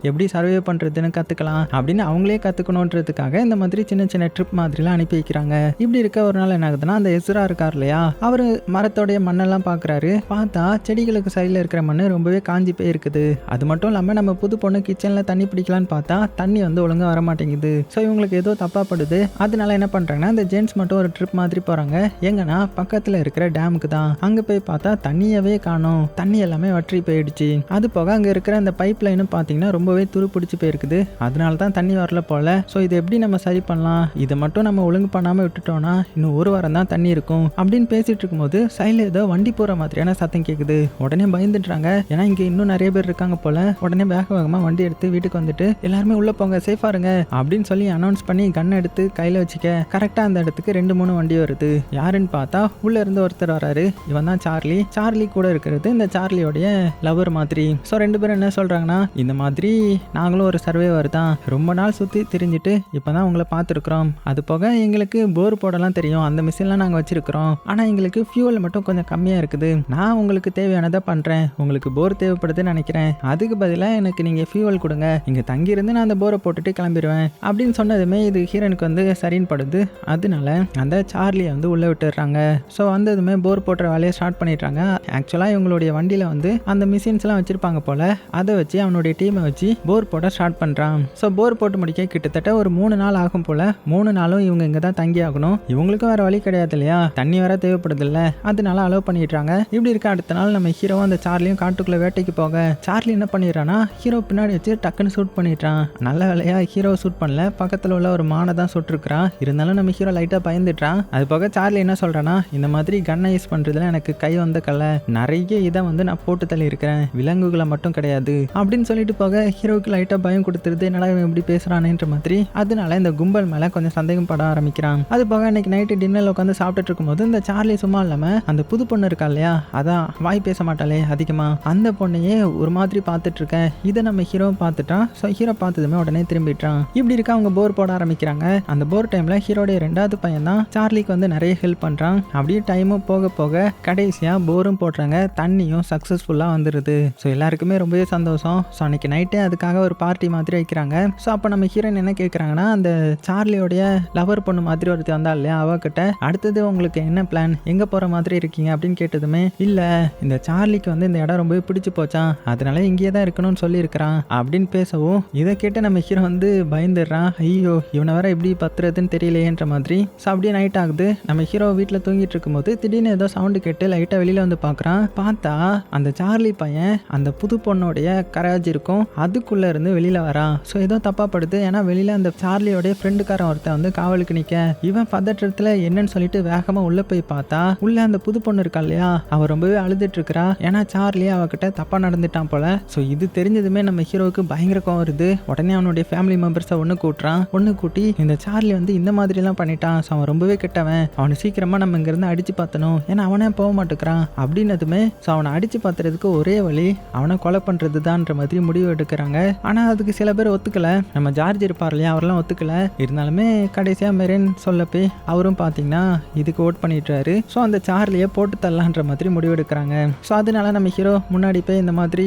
A: எப்படி சர்வே பண்றதுன்னு கத்துக்கலாம் அப்படின்னு அவங்களே கத்துக்கணுன்றதுக்காக இந்த மாதிரி சின்ன சின்ன ட்ரிப் மாதிரிலாம் அனுப்பி வைக்கிறாங்க. இப்படி இருக்க ஒரு நாள் என்ன ஆகுதுன்னா, அந்த எஸ்ரா இருக்கார் இல்லையா, அவரு மரத்தோடைய மண்ணெல்லாம் பாக்குறாரு. பார்த்தா செடிகளுக்கு சைடுல இருக்கிற மண்ணு ரொம்பவே காஞ்சி போய் இருக்குது. அது மட்டும் இல்லாம நம்ம புது பொண்ணு கிச்சன்ல தண்ணி பிடிக்கலான்னு பார்த்தா தண்ணி வந்து ஒழுங்கா வர மாட்டேங்குது. ஸோ இவங்களுக்கு ஏதோ தப்பா படுது. அதனால என்ன பண்றாங்கன்னா, இந்த ஜென்ட்ஸ் மட்டும் ஒரு ட்ரிப் மாதிரி போறாங்க. எங்கன்னா பக்கத்துல இருக்கிற டேமுக்கு தான். அங்க போய் பார்த்தா தண்ணியவே காணோம். தண்ணி எல்லாமே வற்றி போயிடுச்சு. அது போக அங்க இருக்கிற அந்த பைப் லைனும் பாத்தீங்கன்னா ரொம்பவே துரு பிடிச்சு போயிருக்குது. அதனால தான் தண்ணி வரல போல. ஸோ இதை எப்படி நம்ம சரி பண்ணலாம், இதை மட்டும் நம்ம ஒழுங்கு பண்ணாம விட்டுட்டோம்னா இன்னும் ஒரு வாரம் தான் தண்ணி இருக்கும் அப்படின்னு பேசிட்டு இருக்கும்போது சைடுல ஏதோ வண்டி போற மாதிரியான சத்தம் கேக்குது. உடனே பயந்துட்டாங்க. ஏன்னா இங்க இன்னும் நிறைய பேர் இருக்காங்க போல. உடனே வேகமா வண்டி எடுத்து வீட்டுக்கு வந்துட்டு எல்லாருமே உள்ள போங்க, சேஃபா இருங்க அப்படின்னு சொல்லி அனௌன்ஸ் பண்ணி கன் எடுத்து கையில வச்சுக்க கரெக்டா அந்த இடத்துக்கு 2-3 வண்டி வருது. யாருன்னு பார்த்தா உள்ள இருந்து ஒருத்தர் வராரு. இவன் தான் சார்லி. சார்லி கூட இருக்கிறது இந்த சார்லியோடைய லவர் மாதிரி. ஸோ 2 பேரும் என்ன சொல்றாங்கன்னா, இந்த மாதிரி நாங்களும் ஒரு சர்வேவர் தான், ரொம்ப நாள் சுத்தி திரிஞ்சிட்டு இப்பதான் உங்களை பார்த்துருக்குறோம். அது போக எங்களுக்கு போர் போடலாம் தெரியும், அந்த மிஷின்லாம் நாங்கள் வச்சிருக்கிறோம். ஆனால் எங்களுக்கு ஃபியூவல் மட்டும் கொஞ்சம் கம்மியாக இருக்குது. நான் உங்களுக்கு தேவையானதை பண்ணுறேன். உங்களுக்கு போர் தேவைப்படுதுன்னு நினைக்கிறேன். அதுக்கு பதிலாக எனக்கு நீங்கள் ஃபியூவல் கொடுங்க, இங்கே தங்கியிருந்து நான் அந்த போரை போட்டுட்டு கிளம்பிடுவேன் அப்படின்னு சொன்னதுமே இது ஹீரோனுக்கு வந்து சரின்னு படுது. அதனால அந்த சார்லியை வந்து உள்ளே விட்டுடுறாங்க. ஸோ வந்ததுமே போர் போட்டுற வேலையை ஸ்டார்ட் பண்ணிடுறாங்க. ஆக்சுவலாக இவங்களுடைய வண்டியில் வந்து அந்த மிஷின்ஸ்லாம் வச்சிருப்பாங்க போல. அதை வச்சு அவனுடைய டீமை வச்சு போர் போட ஸ்டார்ட் பண்ணுறான். ஸோ போர் போட்டு முடிக்க கிட்டத்தட்ட ஒரு 3 நாள் ஆகும் போல. 3 நாளும் இவங்க இங்கே தான் தங்கி ஆகணும். இவங்களுக்கும் வேற வழி கிடையாது இல்லையா, தண்ணி வேற தேவைப்படுது இல்லை, அதனால அலோவ் பண்ணிடுறாங்க. இப்படி இருக்க அடுத்த நாள் நம்ம ஹீரோவும் அந்த சார்லியும் காட்டுக்குள்ள வேட்டைக்கு போக சார்லி என்ன பண்ணிடுறான்னா, ஹீரோ பின்னாடி வச்சு டக்குன்னு ஷூட் பண்ணிடுறான். நல்ல வேலையா ஹீரோ ஷூட் பண்ணல, பக்கத்தில் உள்ள ஒரு மானை தான் சுட்டுருக்கிறான். இருந்தாலும் நம்ம ஹீரோ லைட்டாக பயந்துட்டான். அது போக சார்லி என்ன சொல்றான்னா, இந்த மாதிரி கன்னை யூஸ் பண்றதுல எனக்கு கை வந்த கலை, நிறைய இதை வந்து நான் போட்டு தள்ளி இருக்கிறேன், விலங்குகளை மட்டும் கிடையாது அப்படின்னு சொல்லிட்டு போக ஹீரோவுக்கு லைட்டாக பயம் கொடுத்துருது. என்னடா இவன் எப்படி பேசுறானேன்ற மாதிரி. அதனால இந்த கும்பல் மேல கொஞ்சம் சந்தேகம் பட ஆரம்பிக்கிறான். அது போக இன்னைக்கு நைட்டு டின்னர்ல உட்காந்து சாப்பிட்டுட்டு இருக்கும்போது இந்த சார்லி சும்மா இல்லாம அந்த புது பொண்ணு இருக்கா இல்லையா, அதான் வாய் பேச மாட்டாளே அதிகமா, அந்த பொண்ணையே ஒரு மாதிரி பார்த்துட்டு இருக்கேன். இதை நம்ம ஹீரோ பார்த்துட்டான். ஸோ ஹீரோ பார்த்ததுமே உடனே திரும்பிட்டான். இப்படி இருக்க அவங்க போர் போட ஆரம்பிக்கிறாங்க. அந்த போர் டைம்ல ஹீரோடைய 2வது பையன் தான் சார்லிக்கு வந்து நிறைய ஹெல்ப் பண்றான். அப்படியே டைமும் போக போக கடைசியா போரும் போடுறாங்க, தண்ணியும் சக்சஸ்ஃபுல்லா வந்துருது. ஸோ எல்லாருக்குமே ரொம்பவே சந்தோஷம். ஸோ அன்னைக்கு நைட்டே அதுக்காக ஒரு பார்ட்டி மாதிரி வைக்கிறாங்க. ஸோ அப்போ நம்ம ஹீரோயின் என்ன கேட்குறாங்கன்னா, அந்த சார்லியோடைய லவர் பொண்ணு மாதிரி ஒருத்தி வந்தா இல்லையா, அவகிட்ட அடுத்தது உங்களுக்கு என்ன பிளான், எங்க போற மாதிரி இருக்கீங்க அப்படின்னு கேட்டதுமே, இல்ல இந்த சார்லிக்கு வந்து இந்த இடம் ரொம்பவே பிடிச்சு போச்சான், அதனால இங்கேயே தான் இருக்கணும்னு சொல்லி இருக்கிறான் அப்படின்னு பேசவும், இதை கேட்டு நம்ம ஹீரோ வந்து பயந்துடுறான். ஐயோ இவனை வேற எப்படி பத்துறதுன்னு தெரியலையேன்ற மாதிரி. ஸோ அப்படியே நைட் ஆகுது. நம்ம ஹீரோ வீட்டில் தூங்கிட்டு இருக்கும்போது திடீர்னு ஏதோ சவுண்டு கேட்டு லைட்டாக வெளியில் வந்து பார்க்குறான். பார்த்தா அந்த சார்லி பையன் அந்த புது பொண்ணோடைய கராஜ் இருக்கும் அதுக்குள்ளே இருந்து வெளியில் வரான். ஸோ ஏதோ தப்பாக படுது. ஏன்னா வெளியில் அந்த சார்லியோடைய ஃப்ரெண்டுக்காரன் ஒருத்தன் வந்து காவலுக்கு நிற்க இவன் பதற்றத்தில் என்னன்னு சொல்லிட்டு வேகமாக உள்ளே போய் பார்த்தா உள்ள அந்த புது பொண்ணு இருக்கா இல்லையா அவ ரொம்பவே அழுதுட்டு இருக்கிறா. ஏன்னா சார்லி அவகிட்ட தப்பாக நடந்துட்டான் போல. ஸோ இது தெரிஞ்சதுமே நம்ம ஹீரோவுக்கு பயங்கர கோவம் வருது. உடனே அவனுடைய ஃபேமிலி மெம்பர்ஸை ஒன்று கூட்டுறான். ஒன்று கூட்டி இந்த சார்லி வந்து இந்த மாதிரிலாம் பண்ணிட்டான். ஸோ அவன் ரொம்பவே கெட்டவன். அவனை சீக்கிரமாக நம்ம இங்கேருந்து அடிச்சு பார்த்தணும். ஏன்னா அவனே போக மாட்டேங்கிறான் அப்படின்னதுமே ஸோ அவனை அடிச்சு பார்த்துறதுக்கு ஒரே வழி அவனை கொலை பண்ணுறது தான்ன்ற மாதிரி முடிவு எடுக்கிறாங்க. ஆனால் அதுக்கு சில பேர் ஒத்துக்கல. நம்ம ஜார்ஜ் இருப்பார் இல்லையா அவரெல்லாம் ஒத்துக்கல. இருந்தாலுமே கடைசியாக மெரேன் சொல்லப்பே அவரும் பார்த்தீங்கன்னா இதுக்கு ஓட் பண்ணிட்டாரு. ஸோ அந்த சார்லியை போட்டு தரலான்ற மாதிரி முடிவு எடுக்கிறாங்க. ஸோ அதனால நம்ம ஹீரோ முன்னாடி போய் இந்த மாதிரி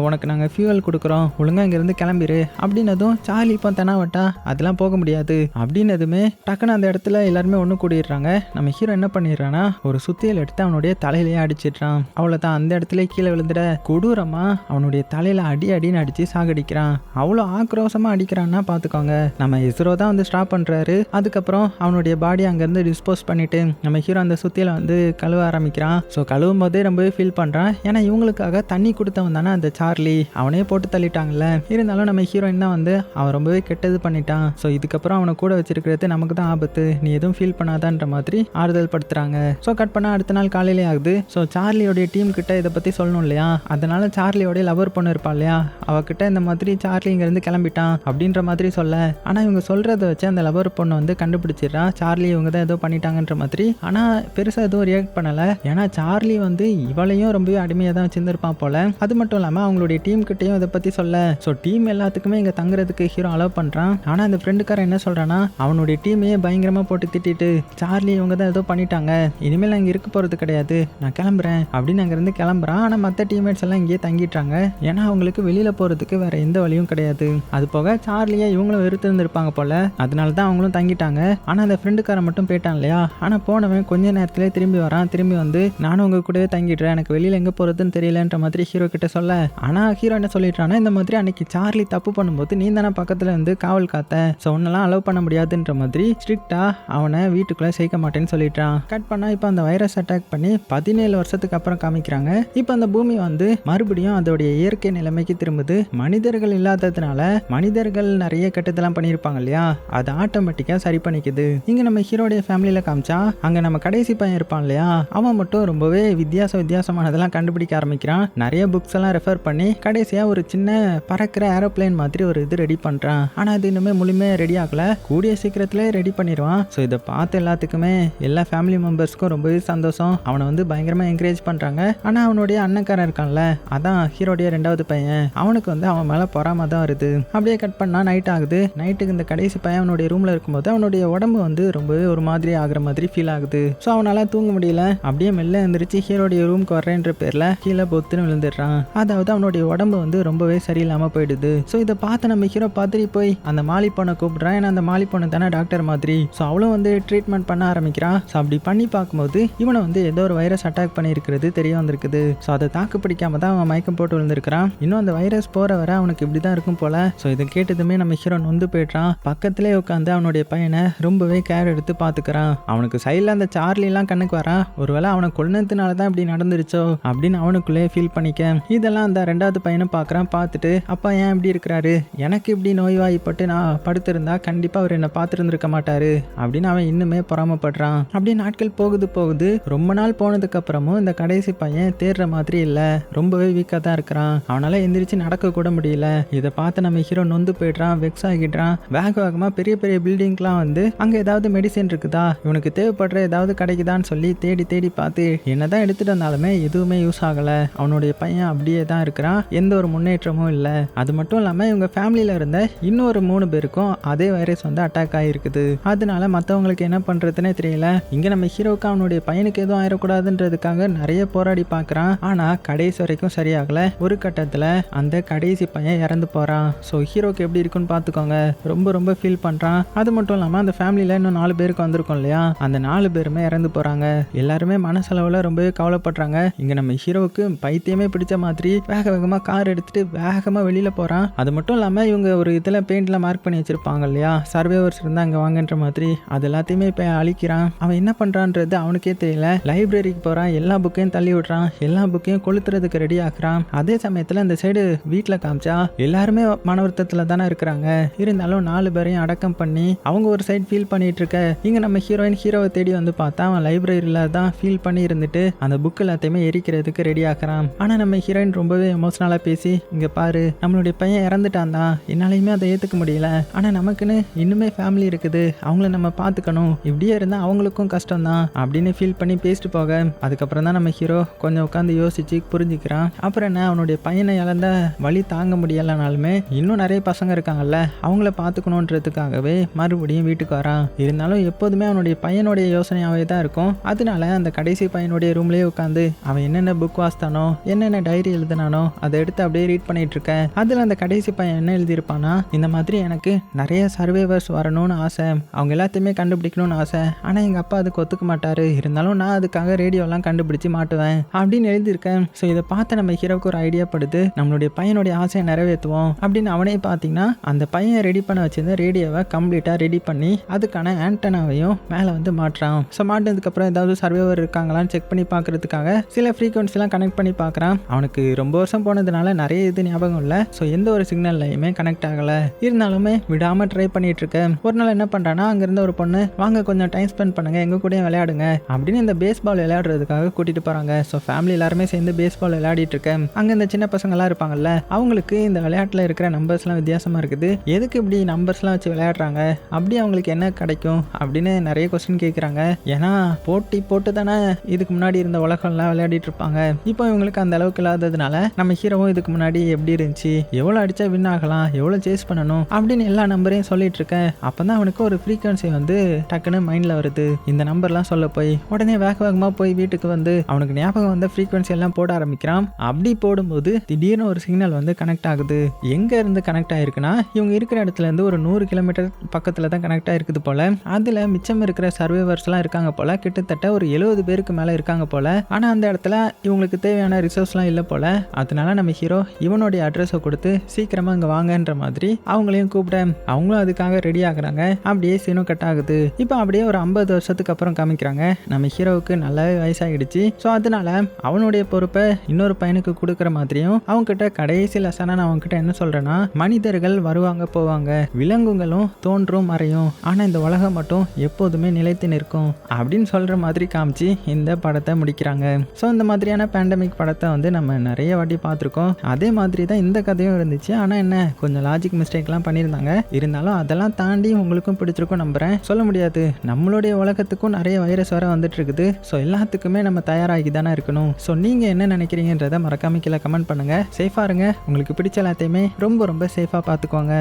A: உனக்கு நாங்கள் ஃபியூவல் கொடுக்குறோம் ஒழுங்காக இங்கேருந்து கிளம்பிடு அப்படின்னதும் சார்லி இப்போ தெனாவட்டா அதெல்லாம் போக முடியாது அப்படின்னதுமே டக்குன்னு அந்த இடத்துல எல்லாருமே ஒன்று கூடிடுறாங்க. நம்ம ஹீரோ என்ன பண்ணிடுறான்னா ஒரு சுத்தியல் எடுத்து அவனுடைய தலையிலேயே அடிச்சிடுறான். அவ்வளோதான் அந்த இடத்துல கீழே விழுந்துட கொடூரமா அவனுடைய தலையில அடின்னு அடிச்சு சாகடிக்கிறான். அவ்வளோ ஆக்ரோஷமா அடிக்கிறான்னா பார்த்துக்கோங்க. நம்ம இஸ்ரோ தான் வந்து ஸ்டாப் பண்றாரு. அதுக்கப்புறம் அவனுடைய பாடி அங்கேருந்து டிஸ்போஸ் பண்ணிட்டு நம்ம ஹீரோ அந்த சுத்தியில வந்து கழுவ ஆரம்பிக்கிறான். ஸோ கழுவும் போதே ரொம்பவே ஃபீல் பண்றான். ஏன்னா இவங்களுக்காக தண்ணி கொடுத்தவன் தானே அந்த சார்லி. அவனே போட்டு தள்ளிட்டாங்கல்ல. இருந்தாலும் நம்ம ஹீரோயின் தான் வந்து அவன் ரொம்பவே கெட்டது பண்ணிட்டான். ஸோ இதுக்கப்புறம் அவனை கூட வச்சிருக்கிறது நமக்கு தான் ஆபத்து. நீ எதுவும் ஃபீல் பண்ணாதான்ற மாதிரி ஆறுதல் படுத்துறாங்க. ஸோ கட் பண்ணா அடுத்த நாள் காலையிலே ஆகுது. ஸோ சார்லியோடைய டீம் கிட்ட இதை பற்றி சொல்லணும் இல்லையா. அதனால சார்லியோடைய லவர் பொண்ணு இருப்பா இல்லையா அவகிட்ட இந்த மாதிரி சார்லி இங்கேருந்து கிளம்பிட்டான் அப்படின்ற மாதிரி சொல்ல. ஆனால் இவங்க சொல்கிறத வச்சு அந்த லவர் பொண்ணு வந்து கண்டுபிடிச்சிடறா சார்லி இவங்க தான் ஏதோ பண்ணிட்டாங்கன்ற மாதிரி. ஆனால் பெருசாக எதுவும் ரியாக்ட் பண்ணலை. ஏன்னா சார்லி வந்து இவளையும் ரொம்பவே அடிமையாக தான் வச்சிருந்துருப்பான் போல. அது மட்டும் இல்லாமல் அவங்களுடைய டீம் கிட்டையும் இதை பற்றி சொல்ல. ஸோ டீம் எல்லாத்துக்குமே இங்கே தங்குறதுக்கு ஹீரோ அலோவ் பண்ணுறான். ஆனால் அந்த ஃப்ரெண்டுக்காரன் என்ன சொல்கிறான்னா அவனுடைய டீமையே பயங்கரமாக போட்டு திட்டிட்டு சார்லி இவங்க தான் ஏதோ பண்ணிட்டாங்க இனிமேல் நான் இங்கே இருக்க போகிறது கிடையாது நான் கிளம்புறேன் அப்படின்னு அங்கேருந்து கிளம்புறான். ஆனால் மற்ற டீம்மேட்ஸ் எல்லாம் இங்கேயே தங்கிட்டாங்க. ஏன்னா அவங்களுக்கு வெளியில் போகிறதுக்கு வேற எந்த வழியும் கிடையாது. அது போக சார்லியை இவங்களும் வெறுத்திருந்திருப்பாங்க போல. அதனால தான் அவங்களும் தங்கிட்டாங்க. ஆனால் அந்த ஃப்ரெண்டுக்காரன் மட்டும் போயிட்டான் இல்லையா. ஆனால் போனவன் கொஞ்ச நேரத்திலே திரும்பி வரான். திரும்பி வந்து நானும் உங்க கூடவே தங்கிடுறேன் எனக்கு வெளியில் எங்கே போகிறதுன்னு தெரியலன்ற மாதிரி ஹீரோ கிட்ட சொல்ல. ஆனால் ஹீரோ என்ன சொல்லிட்டானா இந்த மாதிரி அன்னைக்கு சார்லி தப்பு பண்ணும்போது நீ தானே பக்கத்தில் இருந்து காவல் காத்த. ஸோ ஒன்னெல்லாம் அலோவ் பண்ண முடியாதுன்ற மாதிரி ஸ்ட்ரிக்டா அவனை வீட்டுக்குள்ளே சேர்க்க மாட்டேன்னு சொல்லிட்டான். கட் பண்ணா இப்போ அந்த வைரஸ் அட்டாக் பண்ணி 17 வருஷத்துக்கு அப்புறம் காமிக்கிறாங்க. இப்போ அந்த பூமி வந்து மறுபடியும் அதோடைய இயற்கை நிலைமைக்கு திரும்புது. மனிதர்கள் இல்லாததுனால மனிதர்கள் நிறைய கெட்டதெல்லாம் பண்ணியிருப்பாங்க இல்லையா அது ஆட்டோமேட்டிக்காக சரி பண்ணிக்குது. இங்கே நம்ம ஹீரோடைய ஃபேமிலியில் காமிச்சா அங்கே நம்ம கடைசி பையன் இருப்பான் இல்லையா அவன் மட்டும் ரொம்பவே வித்தியாசமானதெல்லாம் கண்டுபிடிக்க ஆரம்பிக்கிறான். நிறைய புக்ஸ் எல்லாம் ரெஃபர் பண்ணி கடைசியாக ஒரு சின்ன பறக்கிற ஏரோப்ளேன் மாதிரி ஒரு இது ரெடி பண்ணுறான். ஆனால் அது இன்னுமே முழுமையாக ரெடி ஆகல. கூடிய சீக்கிரத்திலே ரெடி பண்ணிடுவான். ஸோ இதை பார்த்து எல்லாத்துக்குமே எல்லா ஃபேமிலி மெம்பர்ஸ்க்கும் ரொம்பவே சந்தோஷம். அவனை வந்து பயங்கரமாக என்கரேஜ் பண்ணுறாங்க. ஆனால் அவனுடைய அண்ணக்காரன் இருக்கான்ல அதான் ஹீரோடைய 2வது பையன் அவனுக்கு வந்து அவன் மேலே பொறாம தான் வருது. அப்படியே கட் பண்ணால் நைட் ஆகுது. நைட்டுக்கு இந்த கடைசி பையன் அவனுடைய ரூமில் இருக்கும்போது அவனுடைய உடம்பு வந்து ரொம்பவே ஒரு மாதிரி ஆகுற மாதிரி ஃபீல் ஆகுது. ஸோ அவனால் தூங்க முடியல. அப்படியே மெல்ல எழுந்திரிச்சு ஹீரோடைய ரூம்க்கு வர்றேன்ற பேரில் கீழே பொத்துன்னு விழுந்துடுறான். அதாவது அவனுடைய உடம்பு வந்து ரொம்பவே சரியில்லாமல் போயிடுது. ஸோ இதை பார்த்து நம்ம ஹீரோ பார்த்துட்டு போய் அந்த மாலி பொண்ணை கூப்பிடுறான். ஏன்னா அந்த மாலி பொண்ணு தானே டாக்டர் மாதிரி. ஸோ அவளும் வந்து ட்ரீட்மெண்ட் பண்ண ஆரம்பிக்கிறான். ஸோ அப்படி பண்ணி பார்க்கும்போது இவனை வந்து ஏதோ ஒரு வைரஸ் அட்டாக் பண்ணியிருக்கிறது தெரிய வந்திருக்குது. ஸோ அதை தாக்கு பிடிக்காம தான் அவன் மயக்கம் போட்டு விழுந்திருக்கிறான். இன்னும் அந்த வைரஸ் போற வர அவனுக்கு இப்படி தான் இருக்கும் போல. ஸோ இதை கேட்டதுமே நம்ம ஹீரோ நொந்து போயிட்டான். பக்கத்திலே உட்காந்து அவனுடைய பையனை ரொம்பவே கேர் எடுத்து பார்த்துக்கிறான். அவனுக்கு சைடில் அந்த சார்லிலாம் கண்ணுக்கு வரான். ஒருவேளை அவனை கொல்லுனதுனால தான் இப்படி நடந்துருச்சோ அப்படின்னு அவனுக்குள்ளே ஃபீல் பண்ணிக்க. இதெல்லாம் அந்த 2வது பையனும் பார்க்குறான். பார்த்துட்டு அப்பா ஏன் இப்படி இருக்கிறாரு எனக்கு இப்படி நோய்வாய்ப்பட்டு நான் படுத்திருந்தா கண்டிப்பாக அவர் என்னை பார்த்துருந்துருக்க மாட்டாரு அப்படின்னு அவன் இன்னுமே பொறாமப்படுறான். அப்படியே நாட்கள் போகுது. ரொம்ப நாள் போனதுக்கு அப்புறமும் இந்த கடைசி பையன் தேடுற மாதிரி இல்லை. ரொம்பவே வீக்காக தான் இருக்கிறான். அவனால எந்திரிச்சு நடக்க கூட முடியல. இதை பார்த்து நம்ம ஹீரோ நொந்து போயிடுறான். வெக்ஸ் ஆகிடுறான். வேகமாக பெரிய பெரிய பில்டிங்லாம் வந்து அங்கே ஏதாவது மெடிசின் இருக்குதா இவனுக்கு தேவைப்படுற ஏதாவது கிடைக்குதான்னு சொல்லி தேடி பார்த்து என்னதான் எடுத்துட்டு வந்தாலுமே எதுவுமே யூஸ் ஆகலை. அவனுடைய பையன் அப்படியே தான் இருக்கிறான். எந்த ஒரு முன்னேற்றமும் இல்லை. அது மட்டும் இல்லாமல் இவங்க ஃபேமிலியில் இருந்த இன்னொரு 3 பேருக்கும் அதே வைரஸ் வந்து அட்டாக் ஆகிருக்குது. அதனால மற்றவங்களுக்கு என்ன பண்ணுறதுனே தெரியல. இங்கே நம்ம ஹீரோவுக்கு அவனுடைய பையனுக்கு எதுவும் ஆயிடக்கூடாதுன்றதுக்காக நிறைய போராடி பார்க்குறான். ஆனால் கடைசி வரைக்கும் சரியாகலை. ஒரு கட்டத்தில் அந்த கடைசி பையன் இறந்து போகிறான். ஸோ ஹீரோக்கு எப்படி இருக்குன்னு பார்த்துக்கோங்க. ரொம்ப ஃபீல் பண்ணுறான். அது மட்டும் இல்லாமல் அந்த ஃபேமிலியில் இன்னும் 4 பேருக்கு வந்திருக்கும் இல்லையா அந்த 4 பேருமே இறந்து போகிறாங்க. எல்லாருமே மனசளவில் ரொம்பவே கவலைப்படுறாங்க. இங்கே நம்ம ஹீரோவுக்கு பைத்தியமே பிடிச்ச மாதிரி வேகமாக கார் எடுத்துட்டு வேகமாக வெளியில் போகிறான். அது மட்டும் இல்லாமல் இவங்க ஒரு இதில் மேப்பில் பெயிண்டில் மார்க் பண்ணி வச்சுருப்பாங்க இல்லையா, சர்வேவர்ஸ் இருந்தால் அங்கே வாங்கன்ற மாதிரி, அது எல்லாத்தையுமே இப்போ அழிக்கிறான். அவன் என்ன பண்ணுறான்றது அவனுக்கே தெரியல. லைப்ரரிக்கு போகிறான், எல்லா புக்கையும் தள்ளி விட்றான், எல்லா புக்கையும் கொளுத்துறதுக்கு ரெடி ஆக்குறான். அதே சமயத்தில் இந்த சைடு வீட்டில் காமிச்சா எல்லாருமே மன வருத்தத்தில் தானே இருக்கிறாங்க. இருந்தாலும் 4 பேரையும் அடக்கம் பண்ணி அவங்க ஒரு சைடு ஃபீல் பண்ணிட்டு இருக்க, இங்கே நம்ம ஹீரோவை தேடி வந்து பார்த்தா அவன் லைப்ரரியில் தான் ஃபீல் பண்ணி இருந்துட்டு அந்த புக் எல்லாத்தையுமே எரிக்கிறதுக்கு ரெடி ஆக்குறான். ஆனால் நம்ம ஹீரோயின் ரொம்பவே எமோஷனலாக பேசி, இங்கே பாரு நம்மளுடைய பையன் இறந்துட்டான் தான், என்னாலையுமே அதை ஏற்றுக்க முடியல, ஆனால் நமக்குன்னு இன்னுமே ஃபேமிலி இருக்குது, அவங்கள நம்ம பார்த்துக்கணும், இப்படியே இருந்தால் அவங்களுக்கும் கஷ்டம் தான் அப்படின்னு ஃபீல் பண்ணி பேசிட்டு போக, அதுக்கப்புறம் தான் நம்ம ஹீரோ கொஞ்சம் உட்காந்து யோசிச்சு புரிஞ்சுக்கிறான். அப்புறம் என்ன, அவனுடைய பையனை இழந்த வழி தாங்க முடியலனாலுமே இன்னும் நிறைய பசங்க இருக்காங்கல்ல, அவங்கள பார்த்துக்கணுன்றதுக்காகவே மறுபடியும் வீட்டுக்கு வரான். இருந்தாலும் எப்போதுமே அவனுடைய பையனுடைய யோசனையாகவே தான் இருக்கும். அதனால அந்த கடைசி பையனுடைய ரூம்லேயே உட்காந்து அவன் என்னென்ன புக் வாசித்தானோ, என்னென்ன டைரி எழுதினானோ அதை எடுத்து அப்படியே ரீட் பண்ணிட்டு இருக்கேன். அதில் அந்த கடைசி பையன் என்ன எழுதியிருப்பானா, இந்த மாதிரி எனக்கு நிறைய சர்வேவர்ஸ் வரணும்னு ஆசை, அவங்க எல்லாத்தையுமே கண்டுபிடிக்கணும்னு ஆசை, ஆனால் எங்கள் அப்பா அதுக்கு ஒத்துக்க மாட்டாரு, இருந்தாலும் நான் அதுக்காக ரேடியோலாம் கண்டுபிடிச்சு மாட்டுவேன் அப்படின்னு எழுதியிருக்கேன். ஸோ இதை பார்த்து நம்ம ஹீரோவுக்கு ஒரு ஐடியா படுது, நம்மளுடைய பையனுடைய ஆசையை நிறைவேற்றுவோம் அப்படின்னு. அவனே பார்த்தீங்கன்னா அந்த பையன் ரெடி பண்ண வச்சிருந்த ரேடியோவை கம்ப்ளீட்டாக ரெடி பண்ணி அதுக்கான ஆண்டனாவையும் மேலே வந்து மாட்டுறான். ஸோ மாட்டினதுக்கப்புறம் ஏதாவது சர்வேவர் இருக்காங்களான்னு செக் பண்ணி பார்க்கறதுக்காக சில ஃப்ரீக்வன்சிலாம் கனெக்ட் பண்ணி பார்க்குறான். அவனுக்கு ரொம்ப வருஷம் போனதுனால நிறைய இது ஞாபகம் இல்லை. ஸோ எந்த ஒரு சிக்னல்லையுமே கனெக்ட் ஆகலை. இருந்தாலுமே விடாமல் ட்ரை பண்ணிட்டு இருக்கேன். ஒரு நாள் என்ன பண்ணுறான்னா, அங்கேருந்து ஒரு பொண்ணு, வாங்க கொஞ்சம் டைம் ஸ்பெண்ட் பண்ணுங்க, எங்கள் கூட விளையாடுங்க அப்படின்னு இந்த பேஸ்பால் விளையாடுறதுக்காக கூட்டிட்டு போகிறாங்க. ஸோ ஃபேமிலி எல்லாருமே சேர்ந்து பேஸ்பால் விளையாடிட்டு இருக்கேன். அங்கே இந்த சின்ன பசங்கள்லாம் இருப்பாங்கல்ல, அவங்களுக்கு இந்த விளையாட்டில் இருக்கிற நம்பர்ஸ்லாம் வித்தியாசமாக இருக்குது, எதுக்கு இப்படி நம்பர்ஸ்லாம் வச்சு விளையாடுறாங்க, அப்படி அவங்களுக்கு என்ன கிடைக்கும் அப்படின்னு நிறைய கொஸ்டின் கேட்குறாங்க. ஏன்னா போட்டி போட்டு தானே இதுக்கு முன்னாடி இருந்த உலகம்லாம் விளையாடிட்டு இருப்பாங்க. இப்போ இவங்களுக்கு அந்த அளவுக்கு இல்லாததுனால நம்ம ஹீரோவும் இதுக்கு முன்னாடி எப்படி இருந்துச்சு, எவ்வளோ அடித்தா வின் ஆகலாம், எவ்வளோ சேஸ் பண்ணணும் அப்படின்னு எல்லா நம்பரையும் சொல்லிட்டு இருக்கேன். அப்போ தான் அவனுக்கு ஒரு ஃப்ரீக்வன்சி வந்து டக்குன்னு மைண்டில் வருது. இந்த நம்பர்லாம் சொல்ல போய் உடனே வேகமாக போய் வீட்டுக்கு வந்து அவனுக்கு ஞாபகம் வந்த ஃப்ரீக்வன்சி எல்லாம் போட ஆரம்பிக்கிறான். அப்படி போடும்போது திடீர்னு ஒரு சிக்னல் வந்து கனெக்ட் ஆகுது. எங்க இருந்து கனெக்ட் ஆயிருக்குன்னா, இவங்க இருக்கிற இடத்துல இருந்து ஒரு 100 கிலோமீட்டர் பக்கத்தில் தான் கனெக்ட் ஆயிருக்குது போல. அதில் மிச்சம் இருக்கிற சர்வேவர்ஸ்லாம் இருக்காங்க போல, கிட்டத்தட்ட ஒரு 70 பேருக்கு மேலே இருக்காங்க போல. ஆனால் அந்த இடத்துல இவங்களுக்கு தேவையான ரிசோர்ஸ்லாம் இல்லை போல. அதனால நம்ம ஹீரோ இவனுடைய அட்ரஸை கொடுத்து சீக்கிரமாக இங்கே வாங்கன்ற மாதிரி அவங்களையும் கூப்பிட, அவங்களும் அதுக்காக ரெடி ஆகுறாங்க. அப்படியே சீனும் கட் ஆகுது. இப்போ அப்படியே ஒரு 50 வருஷத்துக்கு அப்புறம் காமிக்கிறாங்க. நம்ம ஹீரோவுக்கு நல்லாவே வயசாகிடுச்சு. ஸோ அதனால அவனுடைய பொறுப்பை இன்னொரு பையனுக்கு கொடுக்குற மாதிரியும் அவங்ககிட்ட கடைசி லெசனாக நான் அவங்ககிட்ட என்ன சொல்கிறேன்னா, மனிதர்கள் வருவாங்க போவாங்க, விலங்குகளும் தோன்றும் மறையும், ஆனால் இந்த உலகம் மட்டும் எப்போதுமே நிலைத்து நிற்கும் அப்படின்னு சொல்கிற மாதிரி காமிச்சு இந்த படத்தை முடிக்கிறாங்க. ஸோ இந்த மாதிரியான பேண்டமிக் படத்தை வந்து நம்ம நிறைய வாட்டி பார்த்துருக்கோம். அதே மாதிரி தான் இந்த கதையும் இருந்துச்சு. ஆனால் என்ன, கொஞ்சம் லாஜிக் மிஸ்டேக்லாம் பண்ணியிருந்தாங்க. இருந்தாலும் அதெல்லாம் தாண்டி உங்களுக்கும் பிடிச்சிருக்கும் நம்புகிறேன். சொல்ல முடியாது, நம்மளுடைய உலகத்துக்கும் நிறைய வைரஸ் வர வந்துட்டு இருக்குது. ஸோ எல்லாத்துக்குமே நம்ம தயாராகி தானே இருக்கணும். ஸோ நீங்கள் என்ன நினைக்கிறீங்கன்றதை மறக்காம கீழே கமெண்ட் பண்ணுங்கள். சேஃபாக இருங்க. உங்களுக்கு பிடிச்ச எல்லாத்தையுமே ரொம்ப ரொம்ப சேஃபாக பார்த்துக்கோங்க.